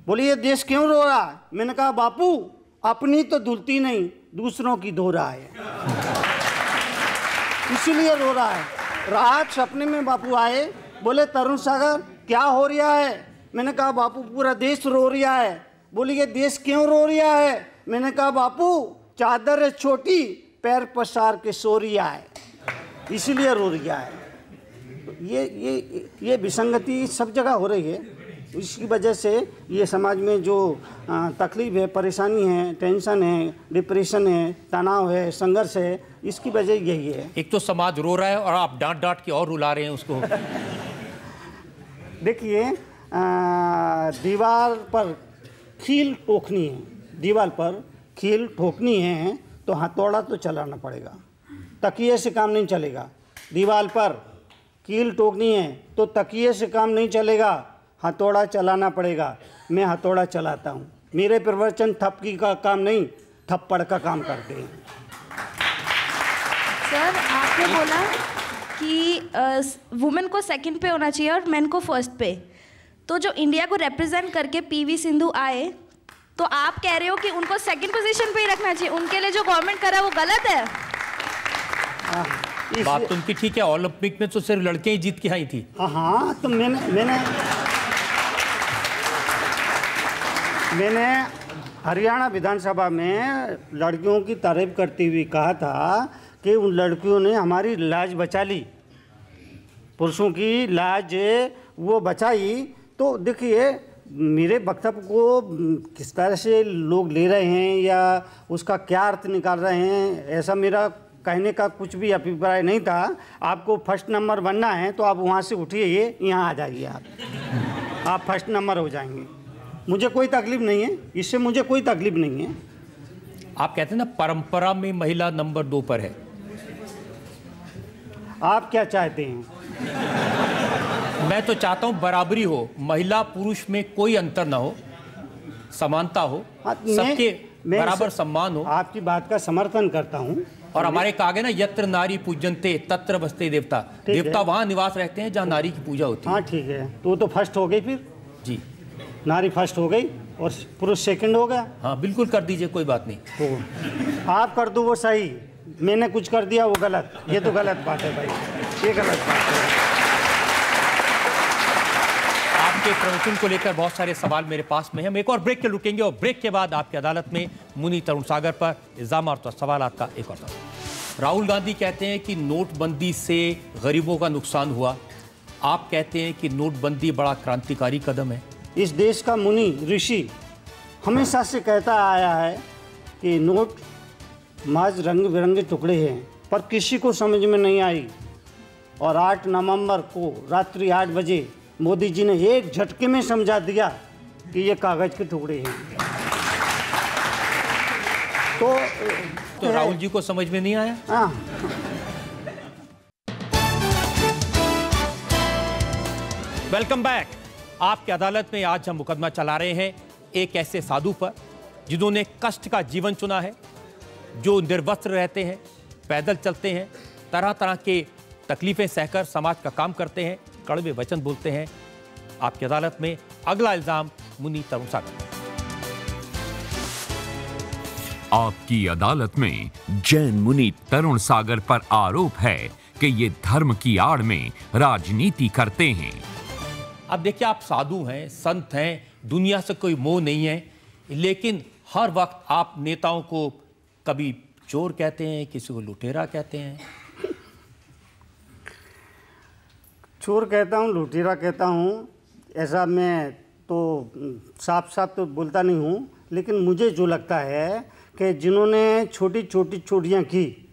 बोले ये देश क्यों रो रहा है। मैंने कहा बापू अपनी तो धुलती नहीं, दूसरों की धो रहा है, इसीलिए रो रहा है। रात सपने में बापू आए, बोले तरुण सागर क्या हो रहा है। मैंने कहा बापू पूरा देश रो रहा है। बोले ये देश क्यों रो रहा है। मैंने कहा बापू चादर है छोटी, पैर पसार के सो रहा है, इसीलिए रो रहा है। ये विसंगति सब जगह हो रही है। इसकी वजह से ये समाज में जो तकलीफ है, परेशानी है, टेंशन है, डिप्रेशन है, तनाव है, संघर्ष है, इसकी वजह यही है। एक तो समाज रो रहा है और आप डांट डांट के और रुला रहे हैं उसको। देखिए दीवार पर कील ठोकनी है, दीवार पर कील ठोकनी है तो हथौड़ा तो चलाना पड़ेगा, तकिए से काम नहीं चलेगा। दीवार पर कील ठोकनी है तो तकिए से काम नहीं चलेगा, हथौड़ा चलाना पड़ेगा। मैं हथौड़ा चलाता हूँ। मेरे प्रवचन थपकी का काम नहीं, थप्पड़ का काम करते हैं। सर आपने बोला कि वुमेन को सेकंड पे होना चाहिए और मेन को फर्स्ट पे, तो जो इंडिया को रिप्रेजेंट करके PV सिंधु आए, तो आप कह रहे हो कि उनको सेकंड पोजीशन पे ही रखना चाहिए। उनके लिए जो गवर्नमेंट कर रहा है वो गलत है। बात तो उनकी ठीक है, ओलंपिक में तो सिर्फ लड़कियां ही जीत के आई थी। हाँ तो मैंने हरियाणा विधानसभा में लड़कियों की तारीफ करते हुए कहा था कि उन लड़कियों ने हमारी लाज बचा ली, पुरुषों की लाज वो बचाई। तो देखिए मेरे वक्तव्य को किस तरह से लोग ले रहे हैं या उसका क्या अर्थ निकाल रहे हैं, ऐसा मेरा कहने का कुछ भी अभिप्राय नहीं था। आपको फर्स्ट नंबर बनना है तो आप वहाँ से उठिए, यहाँ आ जाइए, आप फर्स्ट नंबर हो जाएंगे। मुझे कोई तकलीफ़ नहीं है, इससे मुझे कोई तकलीफ़ नहीं है। आप कहते हैं ना परंपरा में महिला नंबर 2 पर है। आप क्या चाहते हैं? मैं तो चाहता हूं बराबरी हो, महिला पुरुष में कोई अंतर ना हो, समानता हो, सबके बराबर सम्मान हो। आपकी बात का समर्थन करता हूं। और हमारे कहा गया ना, यत्र नारी पूजनते तत्र बसते देवता। देवता वहां निवास रहते हैं जहां नारी की पूजा होती है। हाँ ठीक है, तो फर्स्ट हो गई फिर जी, नारी फर्स्ट हो गई और पुरुष सेकंड हो गया। हाँ बिल्कुल कर दीजिए, कोई बात नहीं। तो आप कर दो वो सही, मैंने कुछ कर दिया वो गलत। ये तो गलत बात है भाई, ये गलत बात है। आपके प्रवचन को लेकर बहुत सारे सवाल मेरे पास में हैं। हम एक और ब्रेक के रुकेंगे और ब्रेक के बाद आपकी अदालत में मुनि तरुण सागर पर इल्जाम और सवालात का एक और सवाल। राहुल गांधी कहते हैं कि नोटबंदी से गरीबों का नुकसान हुआ। आप कहते हैं कि नोटबंदी बड़ा क्रांतिकारी कदम है। इस देश का मुनि ऋषि हमेशा से कहता आया है कि नोट महज रंग बिरंगे टुकड़े हैं, पर किसी को समझ में नहीं आई। और 8 नवंबर को रात्रि 8 बजे मोदी जी ने एक झटके में समझा दिया कि ये कागज के टुकड़े हैं। तो राहुल जी को समझ में नहीं आया। हाँ, वेलकम बैक। आपकी अदालत में आज हम मुकदमा चला रहे हैं एक ऐसे साधु पर जिन्होंने कष्ट का जीवन चुना है, जो निर्वस्त्र रहते हैं, पैदल चलते हैं, तरह तरह के तकलीफें सहकर समाज का काम करते हैं, कड़वे वचन बोलते हैं। आपकी अदालत में अगला इल्जाम मुनि तरुण सागर। आपकी अदालत में जैन मुनि तरुण सागर पर आरोप है कि ये धर्म की आड़ में राजनीति करते हैं। अब देखिए, आप साधु हैं, संत हैं, दुनिया से कोई मोह नहीं है, लेकिन हर वक्त आप नेताओं को कभी चोर कहते हैं, किसी को लुटेरा कहते हैं। चोर कहता हूँ, लुटेरा कहता हूँ, ऐसा मैं तो साफ साफ तो बोलता नहीं हूँ, लेकिन मुझे जो लगता है कि जिन्होंने छोटी छोटी चोरियाँ की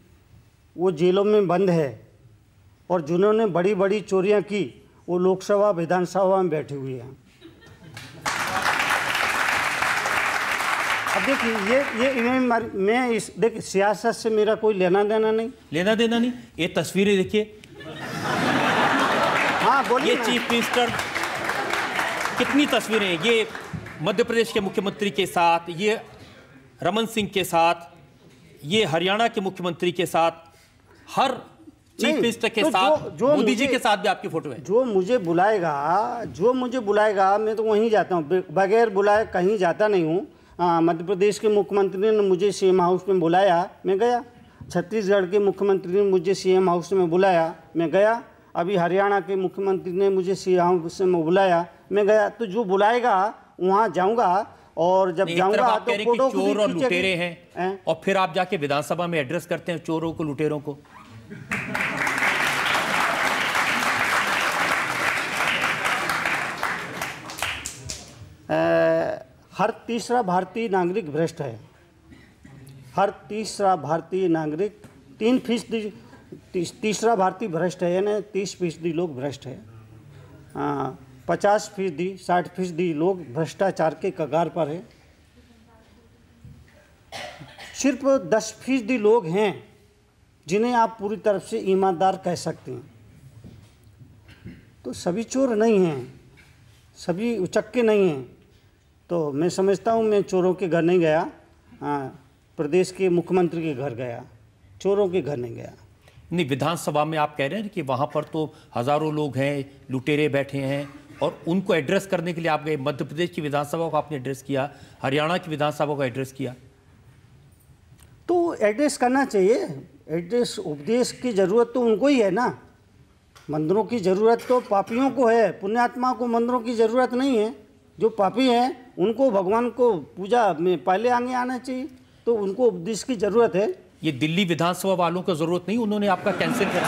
वो जेलों में बंद है, और जिन्होंने बड़ी बड़ी चोरियाँ की वो लोकसभा विधानसभा में बैठे हुए हैं। अब देखिए, मैं देखिए, सियासत से मेरा कोई लेना देना नहीं। ये तस्वीरें देखिए। हाँ बोलिए। ये चीफ मिनिस्टर, कितनी तस्वीरें, ये मध्य प्रदेश के मुख्यमंत्री के साथ, ये रमन सिंह के साथ, ये हरियाणा के मुख्यमंत्री के साथ, हर चीफ मिनिस्टर के साथ, मोदी जी के साथ भी आपकी फोटो है। जो मुझे बुलाएगा मैं तो वहीं जाता हूँ, बगैर बुलाए कहीं जाता नहीं हूँ। मध्य प्रदेश के मुख्यमंत्री ने मुझे सीएम हाउस में बुलाया, मैं गया। छत्तीसगढ़ के मुख्यमंत्री ने मुझे सीएम हाउस में बुलाया, मैं गया। अभी हरियाणा के मुख्यमंत्री ने मुझे सीएम हाउस में बुलाया, मैं गया। तो जो बुलाएगा वहाँ जाऊँगा, और जब जाऊँगा तो फोटो चोर और लुटेरे हैं, और फिर आप जाके विधानसभा में एड्रेस करते हैं चोरों को, लुटेरों को। हर तीसरा भारतीय नागरिक भ्रष्ट है। हर तीसरा भारतीय नागरिक 3%, तीसरा भारतीय भ्रष्ट है, यानी 30% लोग भ्रष्ट है। 50%, 60% लोग भ्रष्टाचार के कगार पर है। सिर्फ 10% लोग हैं जिन्हें आप पूरी तरफ से ईमानदार कह सकते हैं। तो सभी चोर नहीं हैं, सभी उचक्के नहीं हैं। तो मैं समझता हूँ, मैं चोरों के घर नहीं गया, प्रदेश के मुख्यमंत्री के घर गया, चोरों के घर नहीं गया। नहीं, विधानसभा में आप कह रहे हैं कि वहाँ पर तो हज़ारों लोग हैं, लुटेरे बैठे हैं, और उनको एड्रेस करने के लिए आप गए। मध्य प्रदेश की विधानसभा को आपने एड्रेस किया, हरियाणा की विधानसभा को एड्रेस किया। तो एड्रेस करना चाहिए। एड्रेस, उपदेश की ज़रूरत तो उनको ही है ना। मंदिरों की ज़रूरत तो पापियों को है, पुण्यात्मा को मंदिरों की ज़रूरत नहीं है। जो पापी हैं उनको भगवान को पूजा में पहले आगे आना चाहिए, तो उनको उपदेश की ज़रूरत है। ये दिल्ली विधानसभा वालों को ज़रूरत नहीं, उन्होंने आपका कैंसिल कर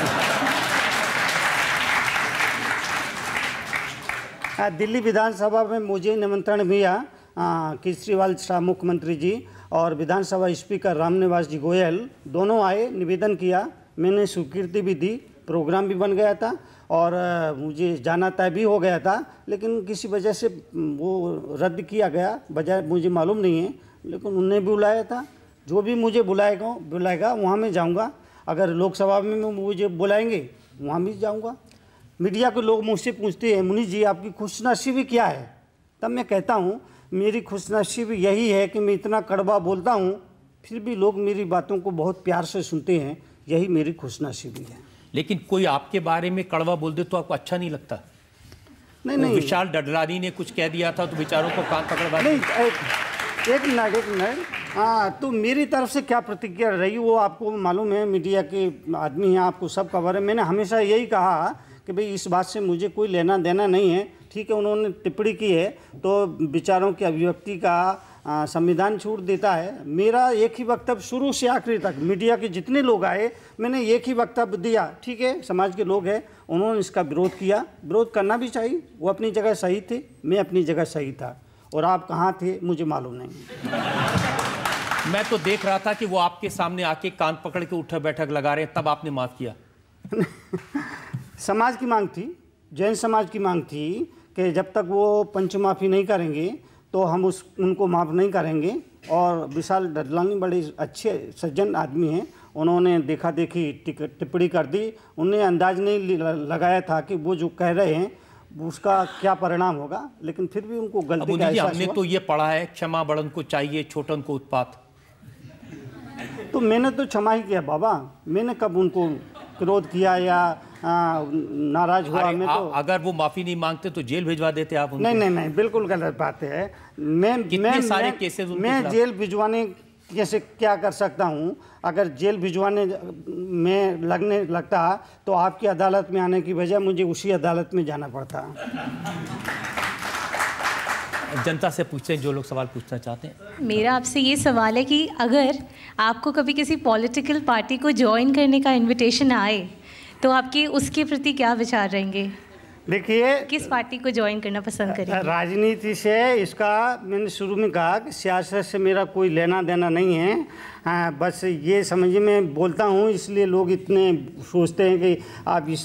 दिया। दिल्ली विधानसभा में मुझे निमंत्रण मिला, केजरीवाल साहब मुख्यमंत्री जी और विधानसभा स्पीकर रामनिवास जी गोयल दोनों आए, निवेदन किया, मैंने स्वीकृति भी दी, प्रोग्राम भी बन गया था और मुझे जाना तय भी हो गया था, लेकिन किसी वजह से वो रद्द किया गया, वजह मुझे मालूम नहीं है, लेकिन उन्हें भी बुलाया था, जो भी मुझे बुलाएगा वहाँ मैं जाऊँगा। अगर लोकसभा में मुझे बुलाएंगे वहाँ भी जाऊँगा। मीडिया के लोग मुझसे पूछते हैं मुनीष जी आपकी खुशनसीबी क्या है, तब मैं कहता हूँ मेरी खुशनसीबी यही है कि मैं इतना कड़वा बोलता हूँ फिर भी लोग मेरी बातों को बहुत प्यार से सुनते हैं, यही मेरी खुशनसीबी है। लेकिन कोई आपके बारे में कड़वा बोल दे तो आपको अच्छा नहीं लगता? नहीं, विशाल डडलानी ने कुछ कह दिया था तो बेचारों को कान पकड़वा नहीं। एक मिनट, हाँ, तो मेरी तरफ से क्या प्रतिक्रिया रही वो आपको मालूम है, मीडिया के आदमी हैं, आपको सब खबर है। मैंने हमेशा यही कहा कि भाई इस बात से मुझे कोई लेना देना नहीं है। ठीक है, उन्होंने टिप्पणी की है तो विचारों की अभिव्यक्ति का संविधान छूट देता है। मेरा एक ही वक्तव्य शुरू से आखिरी तक, मीडिया के जितने लोग आए मैंने एक ही वक्तव्य दिया। ठीक है, समाज के लोग हैं, उन्होंने इसका विरोध किया, विरोध करना भी चाहिए। वो अपनी जगह सही थे, मैं अपनी जगह सही था, और आप कहाँ थे मुझे मालूम नहीं। मैं तो देख रहा था कि वो आपके सामने आके कान पकड़ के उठक बैठक लगा रहे हैं, तब आपने माफ किया। समाज की मांग थी, जैन समाज की मांग थी कि जब तक वो पंचमाफी नहीं करेंगे तो हम उनको माफ़ नहीं करेंगे। और विशाल डडलानी बड़े अच्छे सज्जन आदमी हैं, उन्होंने देखा देखी टिप्पणी कर दी। उन्हें अंदाज नहीं लगाया था कि वो जो कह रहे हैं उसका क्या परिणाम होगा, लेकिन फिर भी उनको गलती का एहसास हमने तो ये पढ़ा है क्षमा बड़न को चाहिए छोटन को उत्पात। तो मैंने तो क्षमा ही किया बाबा, मैंने कब उनको विरोध किया या नाराज हुआ? मैं तो अगर वो माफी नहीं मांगते तो जेल भिजवा देते आप उनको। नहीं, बिल्कुल गलत बात है। मैं जेल भिजवाने कैसे क्या कर सकता हूँ? अगर जेल भिजवाने में लगता तो आपकी अदालत में आने की बजाय मुझे उसी अदालत में जाना पड़ता। जनता से पूछते हैं जो लोग सवाल पूछना चाहते हैं। मेरा आपसे ये सवाल है कि अगर आपको कभी किसी पॉलिटिकल पार्टी को ज्वाइन करने का इनविटेशन आए तो आपके उसके प्रति क्या विचार रहेंगे? देखिए, किस पार्टी को ज्वाइन करना पसंद करेंगे? राजनीति से इसका मैंने शुरू में कहा कि सियासत से मेरा कोई लेना देना नहीं है। बस ये समझिए मैं बोलता हूँ इसलिए लोग इतने सोचते हैं कि आप इस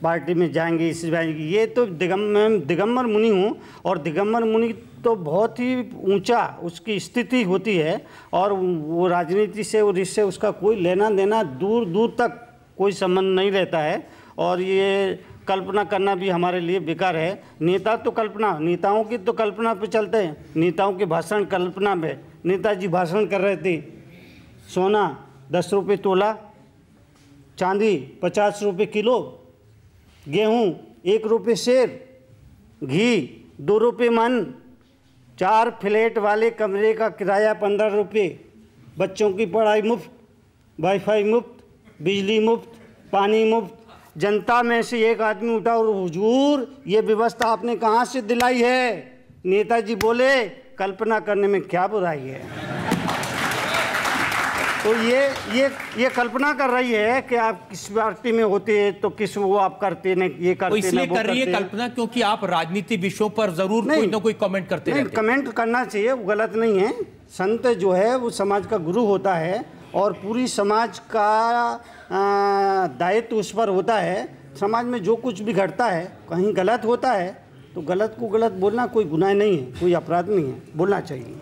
पार्टी में जाएंगे, इस जाएंगे। ये तो दिगंबर मुनि हूँ, और दिगंबर मुनि तो बहुत ही ऊंचा उसकी स्थिति होती है, और वो राजनीति से और इससे उसका कोई लेना देना दूर दूर तक कोई संबंध नहीं रहता है। और ये कल्पना करना भी हमारे लिए बेकार है। नेता तो नेताओं की तो कल्पना पे चलते हैं, नेताओं के भाषण कल्पना पे। नेताजी भाषण कर रहे थे, सोना 10 रुपये तोला, चांदी 50 रुपये किलो, गेहूँ 1 रुपये सेर, घी 2 रुपये मन, 4 फ्लैट वाले कमरे का किराया 15 रुपये, बच्चों की पढ़ाई मुफ्त, वाईफाई मुफ्त, बिजली मुफ्त, पानी मुफ्त। जनता में से एक आदमी उठा और हुजूर ये व्यवस्था आपने कहाँ से दिलाई है? नेताजी बोले कल्पना करने में क्या बुराई है। तो ये कल्पना कर रही है कि आप किस पार्टी में होते हैं तो किस वो आप करते नहीं, ये करते इसलिए कर रही है कल्पना क्योंकि आप राजनीति विषयों पर जरूर कोई ना कोई कमेंट करते हैं। कमेंट करना चाहिए, वो गलत नहीं है। संत जो है वो समाज का गुरु होता है और पूरी समाज का दायित्व उस पर होता है। समाज में जो कुछ भी घटता है, कहीं गलत होता है तो गलत को गलत बोलना कोई गुनाह नहीं है, कोई अपराध नहीं है, बोलना चाहिए।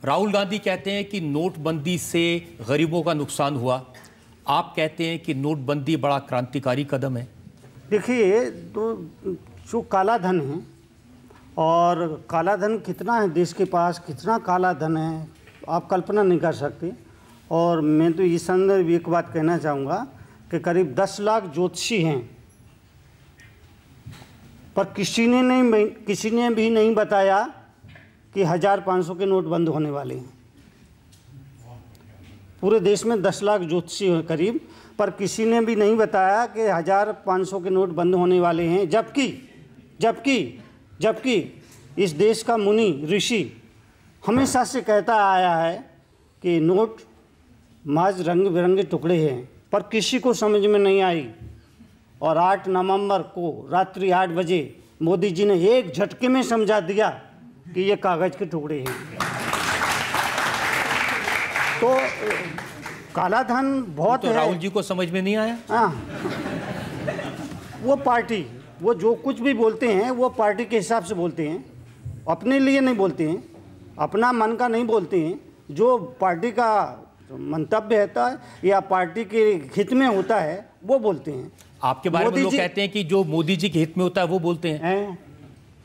राहुल गांधी कहते हैं कि नोटबंदी से गरीबों का नुकसान हुआ, आप कहते हैं कि नोटबंदी बड़ा क्रांतिकारी कदम है। देखिए, तो जो काला धन है, और काला धन कितना है देश के पास, कितना काला धन है आप कल्पना नहीं कर सकते। और मैं तो इस संदर्भ एक बात कहना चाहूँगा कि करीब 10 लाख ज्योतिषी हैं, पर किसी ने भी नहीं बताया कि 1500 के नोट बंद होने वाले हैं। पूरे देश में 10 लाख ज्योतिषी हैं करीब, पर किसी ने भी नहीं बताया कि 1500 के नोट बंद होने वाले हैं। जबकि इस देश का मुनि ऋषि हमेशा से कहता आया है कि नोट महज रंग बिरंगे टुकड़े हैं, पर किसी को समझ में नहीं आई। और 8 नवंबर को रात्रि 8 बजे मोदी जी ने एक झटके में समझा दिया कि ये कागज़ के टुकड़े हैं। तो काला धन बहुत तो है। राहुल जी को समझ में नहीं आया? हाँ, वो पार्टी, वो जो कुछ भी बोलते हैं वो पार्टी के हिसाब से बोलते हैं, अपने लिए नहीं बोलते हैं, अपना मन का नहीं बोलते हैं, जो पार्टी का मंतव्य होता है या पार्टी के हित में होता है वो बोलते हैं। आपके बारे में लोग कहते हैं कि जो मोदी जी के हित में होता है वो बोलते हैं।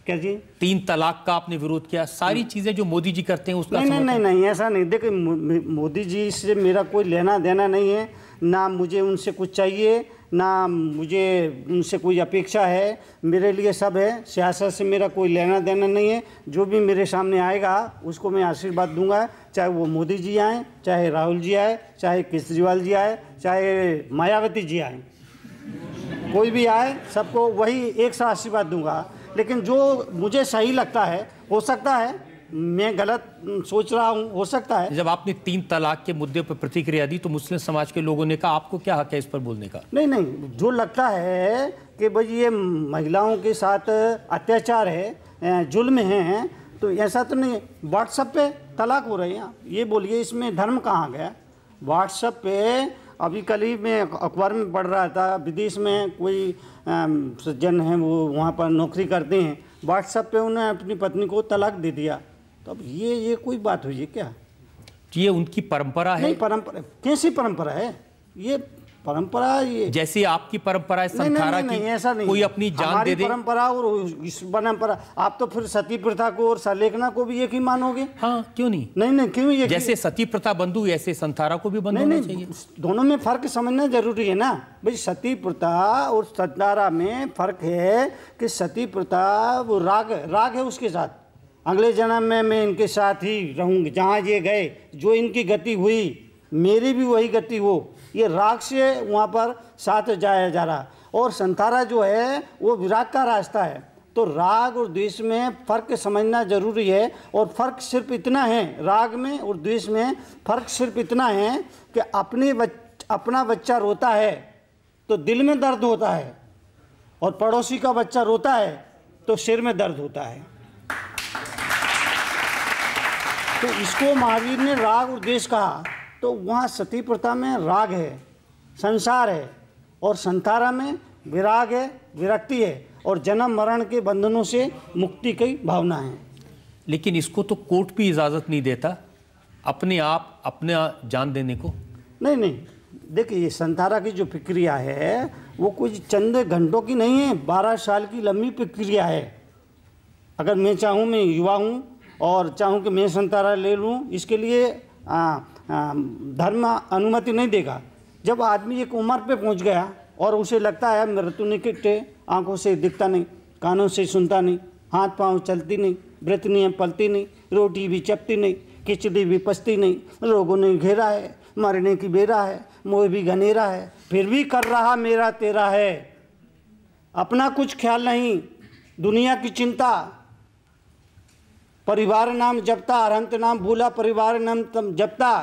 क्या जी? 3 तलाक का आपने विरोध किया, सारी चीजें जो मोदी जी करते हैं उसका नहीं, ऐसा नहीं। देखिए, मोदी जी से मेरा कोई लेना देना नहीं है, ना मुझे उनसे कुछ चाहिए, ना मुझे उनसे कोई अपेक्षा है। मेरे लिए सब है, सियासत से मेरा कोई लेना देना नहीं है। जो भी मेरे सामने आएगा उसको मैं आशीर्वाद दूंगा, चाहे वो मोदी जी आए, चाहे राहुल जी आए, चाहे केजरीवाल जी आए, चाहे मायावती जी आए, कोई भी आए, सबको वही एक सा आशीर्वाद दूंगा। लेकिन जो मुझे सही लगता है, हो सकता है मैं गलत सोच रहा हूँ, हो सकता है। जब आपने 3 तलाक के मुद्दे पर प्रतिक्रिया दी तो मुस्लिम समाज के लोगों ने कहा आपको क्या हक है इस पर बोलने का? नहीं, जो लगता है कि भाई ये महिलाओं के साथ अत्याचार है, जुल्म है, तो ऐसा तो नहीं। व्हाट्सएप पे तलाक हो रही है, ये बोलिए इसमें धर्म कहाँ गया? व्हाट्सएप पे अभी कल ही मैं अखबार में पढ़ रहा था, विदेश में कोई सज्जन हैं, वो वहाँ पर नौकरी करते हैं, व्हाट्सएप पे उन्होंने अपनी पत्नी को तलाक दे दिया। तो अब ये कोई बात हुई है क्या? ये उनकी परंपरा है? नहीं, परंपरा कैसी परंपरा है? ये परंपरा, ये जैसी आपकी परंपरा है संथारा की, ऐसा नहीं, कोई अपनी जान दे दे। परंपरा और इस परंपरा, आप तो फिर सती प्रथा को और सलेखना को भी एक ही मानोगे? हाँ, क्यों नहीं? नहीं, क्यों? ये जैसे सती प्रथा बंद हुई ऐसे संथारा को भी बंद होना चाहिए। दोनों में फर्क समझना जरूरी है ना भाई। सती प्रथा और संथारा में फर्क है कि सती प्रथा वो राग है, उसके साथ अगले जन्म में मैं इनके साथ ही रहूंगी, जहाँ ये गए, जो इनकी गति हुई मेरी भी वही गति हो, ये राग से वहाँ पर साथ जाया जा रहा। और संथारा जो है वो विराग का रास्ता है। तो राग और द्वेष में फ़र्क समझना जरूरी है। और फ़र्क सिर्फ इतना है, राग में और द्वेष में फ़र्क सिर्फ इतना है कि अपना बच्चा रोता है तो दिल में दर्द होता है, और पड़ोसी का बच्चा रोता है तो सिर में दर्द होता है। तो इसको महावीर ने राग और द्वेष कहा। तो वहाँ सती प्रथा में राग है, संसार है, और संथारा में विराग है, विरक्ति है, और जन्म मरण के बंधनों से मुक्ति की भावना है। लेकिन इसको तो कोर्ट भी इजाज़त नहीं देता अपने आप अपना जान देने को। नहीं, देखिए, ये संथारा की जो प्रक्रिया है वो कुछ चंद घंटों की नहीं है, 12 साल की लंबी प्रक्रिया है। अगर मैं चाहूँ, मैं युवा हूँ और चाहूँ कि मैं संथारा ले लूँ, इसके लिए धर्म अनुमति नहीं देगा। जब आदमी एक उम्र पे पहुंच गया और उसे लगता है मृत्यु निकटे, आंखों से दिखता नहीं, कानों से सुनता नहीं, हाथ पांव चलती नहीं, वृत्तियाँ पलती नहीं, रोटी भी चपती नहीं, खिचड़ी भी पचती नहीं, रोगों ने घेरा है, मरने की बेरा है, मोह भी घनेरा है, फिर भी कर रहा मेरा तेरा है। अपना कुछ ख्याल नहीं, दुनिया की चिंता, परिवार नाम जपता, अरहंत नाम भूला, परिवार नाम जपता,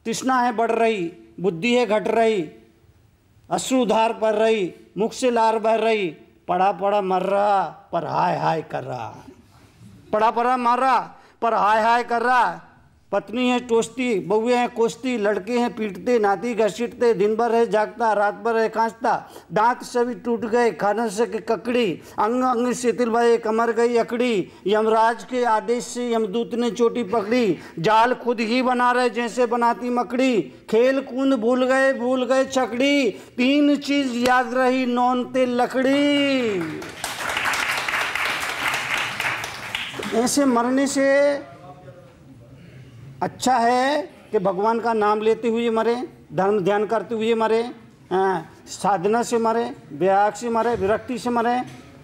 तृष्णा है बढ़ रही, बुद्धि है घट रही, अश्रुधार पड़ रही, मुख से लार बह रही, पड़ा पड़ा मर रहा पर हाय हाय कर रहा, पड़ा पड़ा मर रहा पर हाय हाय कर रहा। पत्नी है टोसती, बहुएं हैं कोसती, लड़के हैं पीटते, नाती घसीटते, दिन भर है जागता, रात भर है कांचता, दांत सभी टूट गए, खाना से ककड़ी, अंग अंग शिथिल भये, कमर गई अकड़ी, यमराज के आदेश से यमदूत ने चोटी पकड़ी, जाल खुद ही बना रहे जैसे बनाती मकड़ी, खेल कूद भूल गए छकड़ी, 3 चीज याद रही, नौन तेल लकड़ी। ऐसे मरने से अच्छा है कि भगवान का नाम लेते हुए मरे, धर्म ध्यान करते हुए मरे, साधना से मरे, व्याग से मरे, विरक्ति से मरे।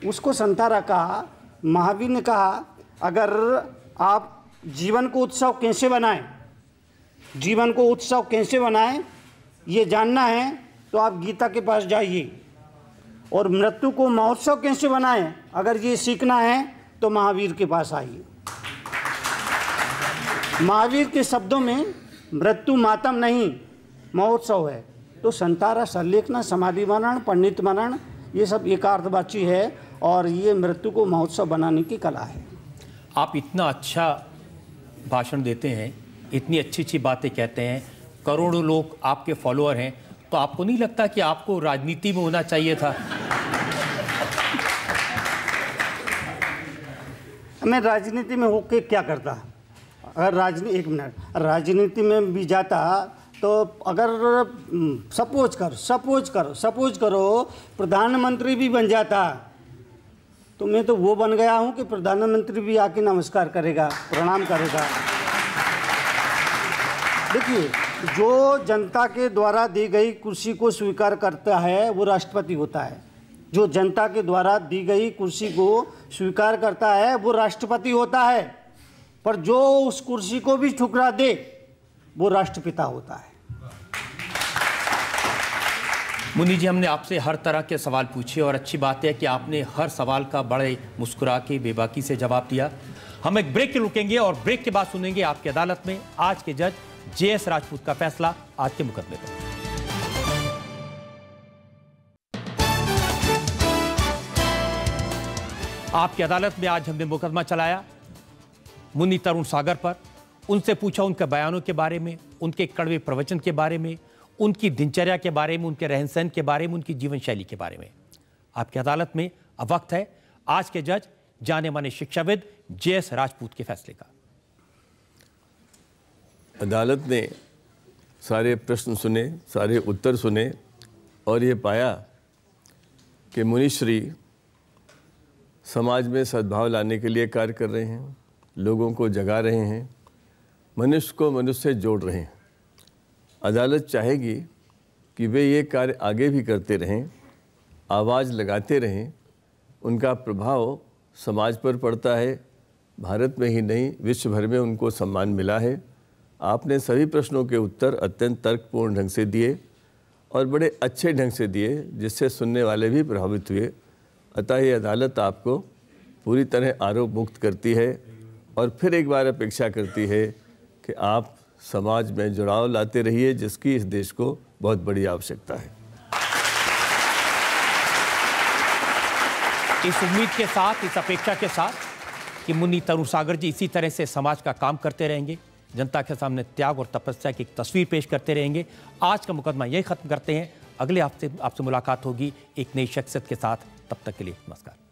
उसको संथारा कहा। महावीर ने कहा अगर आप जीवन को उत्सव कैसे बनाएं, जीवन को उत्सव कैसे बनाएं ये जानना है तो आप गीता के पास जाइए, और मृत्यु को महोत्सव कैसे बनाएं अगर ये सीखना है तो महावीर के पास आइए। महावीर के शब्दों में मृत्यु मातम नहीं महोत्सव है। तो संथारा, सल्लेखना, समाधि मरण, पंडित मरण, ये सब एकार्थवाची है, और ये मृत्यु को महोत्सव बनाने की कला है। आप इतना अच्छा भाषण देते हैं, इतनी अच्छी अच्छी बातें कहते हैं, करोड़ों लोग आपके फॉलोअर हैं, तो आपको नहीं लगता कि आपको राजनीति में होना चाहिए था? मैं राजनीति में होकर क्या करता? अगर एक मिनट राजनीति में भी जाता तो अगर सपोज करो प्रधानमंत्री भी बन जाता तो मैं तो वो बन गया हूँ कि प्रधानमंत्री भी आके नमस्कार करेगा, प्रणाम करेगा। देखिए, जो जनता के द्वारा दी गई कुर्सी को स्वीकार करता है वो राष्ट्रपति होता है। जो जनता के द्वारा दी गई कुर्सी को स्वीकार करता है वो राष्ट्रपति होता है, पर जो उस कुर्सी को भी ठुकरा दे वो राष्ट्रपिता होता है। मुन्नी जी, हमने आपसे हर तरह के सवाल पूछे और अच्छी बात है कि आपने हर सवाल का बड़े मुस्कुरा के बेबाकी से जवाब दिया। हम एक ब्रेक के रुकेंगे और ब्रेक के बाद सुनेंगे आपकी अदालत में आज के जज JS राजपूत का फैसला आज के मुकदमे पर। आपकी अदालत में आज हमने मुकदमा चलाया मुन्नी तरुण सागर पर। उनसे पूछा उनके बयानों के बारे में, उनके कड़वे प्रवचन के बारे में, उनकी दिनचर्या के बारे में, उनके रहन सहन के बारे में, उनकी जीवन शैली के बारे में। आपकी अदालत में अब वक्त है आज के जज जाने माने शिक्षाविद JS राजपूत के फैसले का। अदालत ने सारे प्रश्न सुने, सारे उत्तर सुने और ये पाया कि मुनिश्री समाज में सद्भाव लाने के लिए कार्य कर रहे हैं, लोगों को जगा रहे हैं, मनुष्य को मनुष्य से जोड़ रहे हैं। अदालत चाहेगी कि वे ये कार्य आगे भी करते रहें, आवाज़ लगाते रहें। उनका प्रभाव समाज पर पड़ता है, भारत में ही नहीं विश्व भर में उनको सम्मान मिला है। आपने सभी प्रश्नों के उत्तर अत्यंत तर्कपूर्ण ढंग से दिए और बड़े अच्छे ढंग से दिए, जिससे सुनने वाले भी प्रभावित हुए। अतः ये अदालत आपको पूरी तरह आरोप मुक्त करती है और फिर एक बार अपेक्षा करती है कि आप समाज में जुड़ाव लाते रहिए, जिसकी इस देश को बहुत बड़ी आवश्यकता है। इस उम्मीद के साथ, इस अपेक्षा के साथ कि मुन्नी तरुण सागर जी इसी तरह से समाज का काम करते रहेंगे, जनता के सामने त्याग और तपस्या की एक तस्वीर पेश करते रहेंगे। आज का मुकदमा यही खत्म करते हैं। अगले हफ्ते आपसे मुलाकात होगी एक नई शख्सियत के साथ। तब तक के लिए नमस्कार।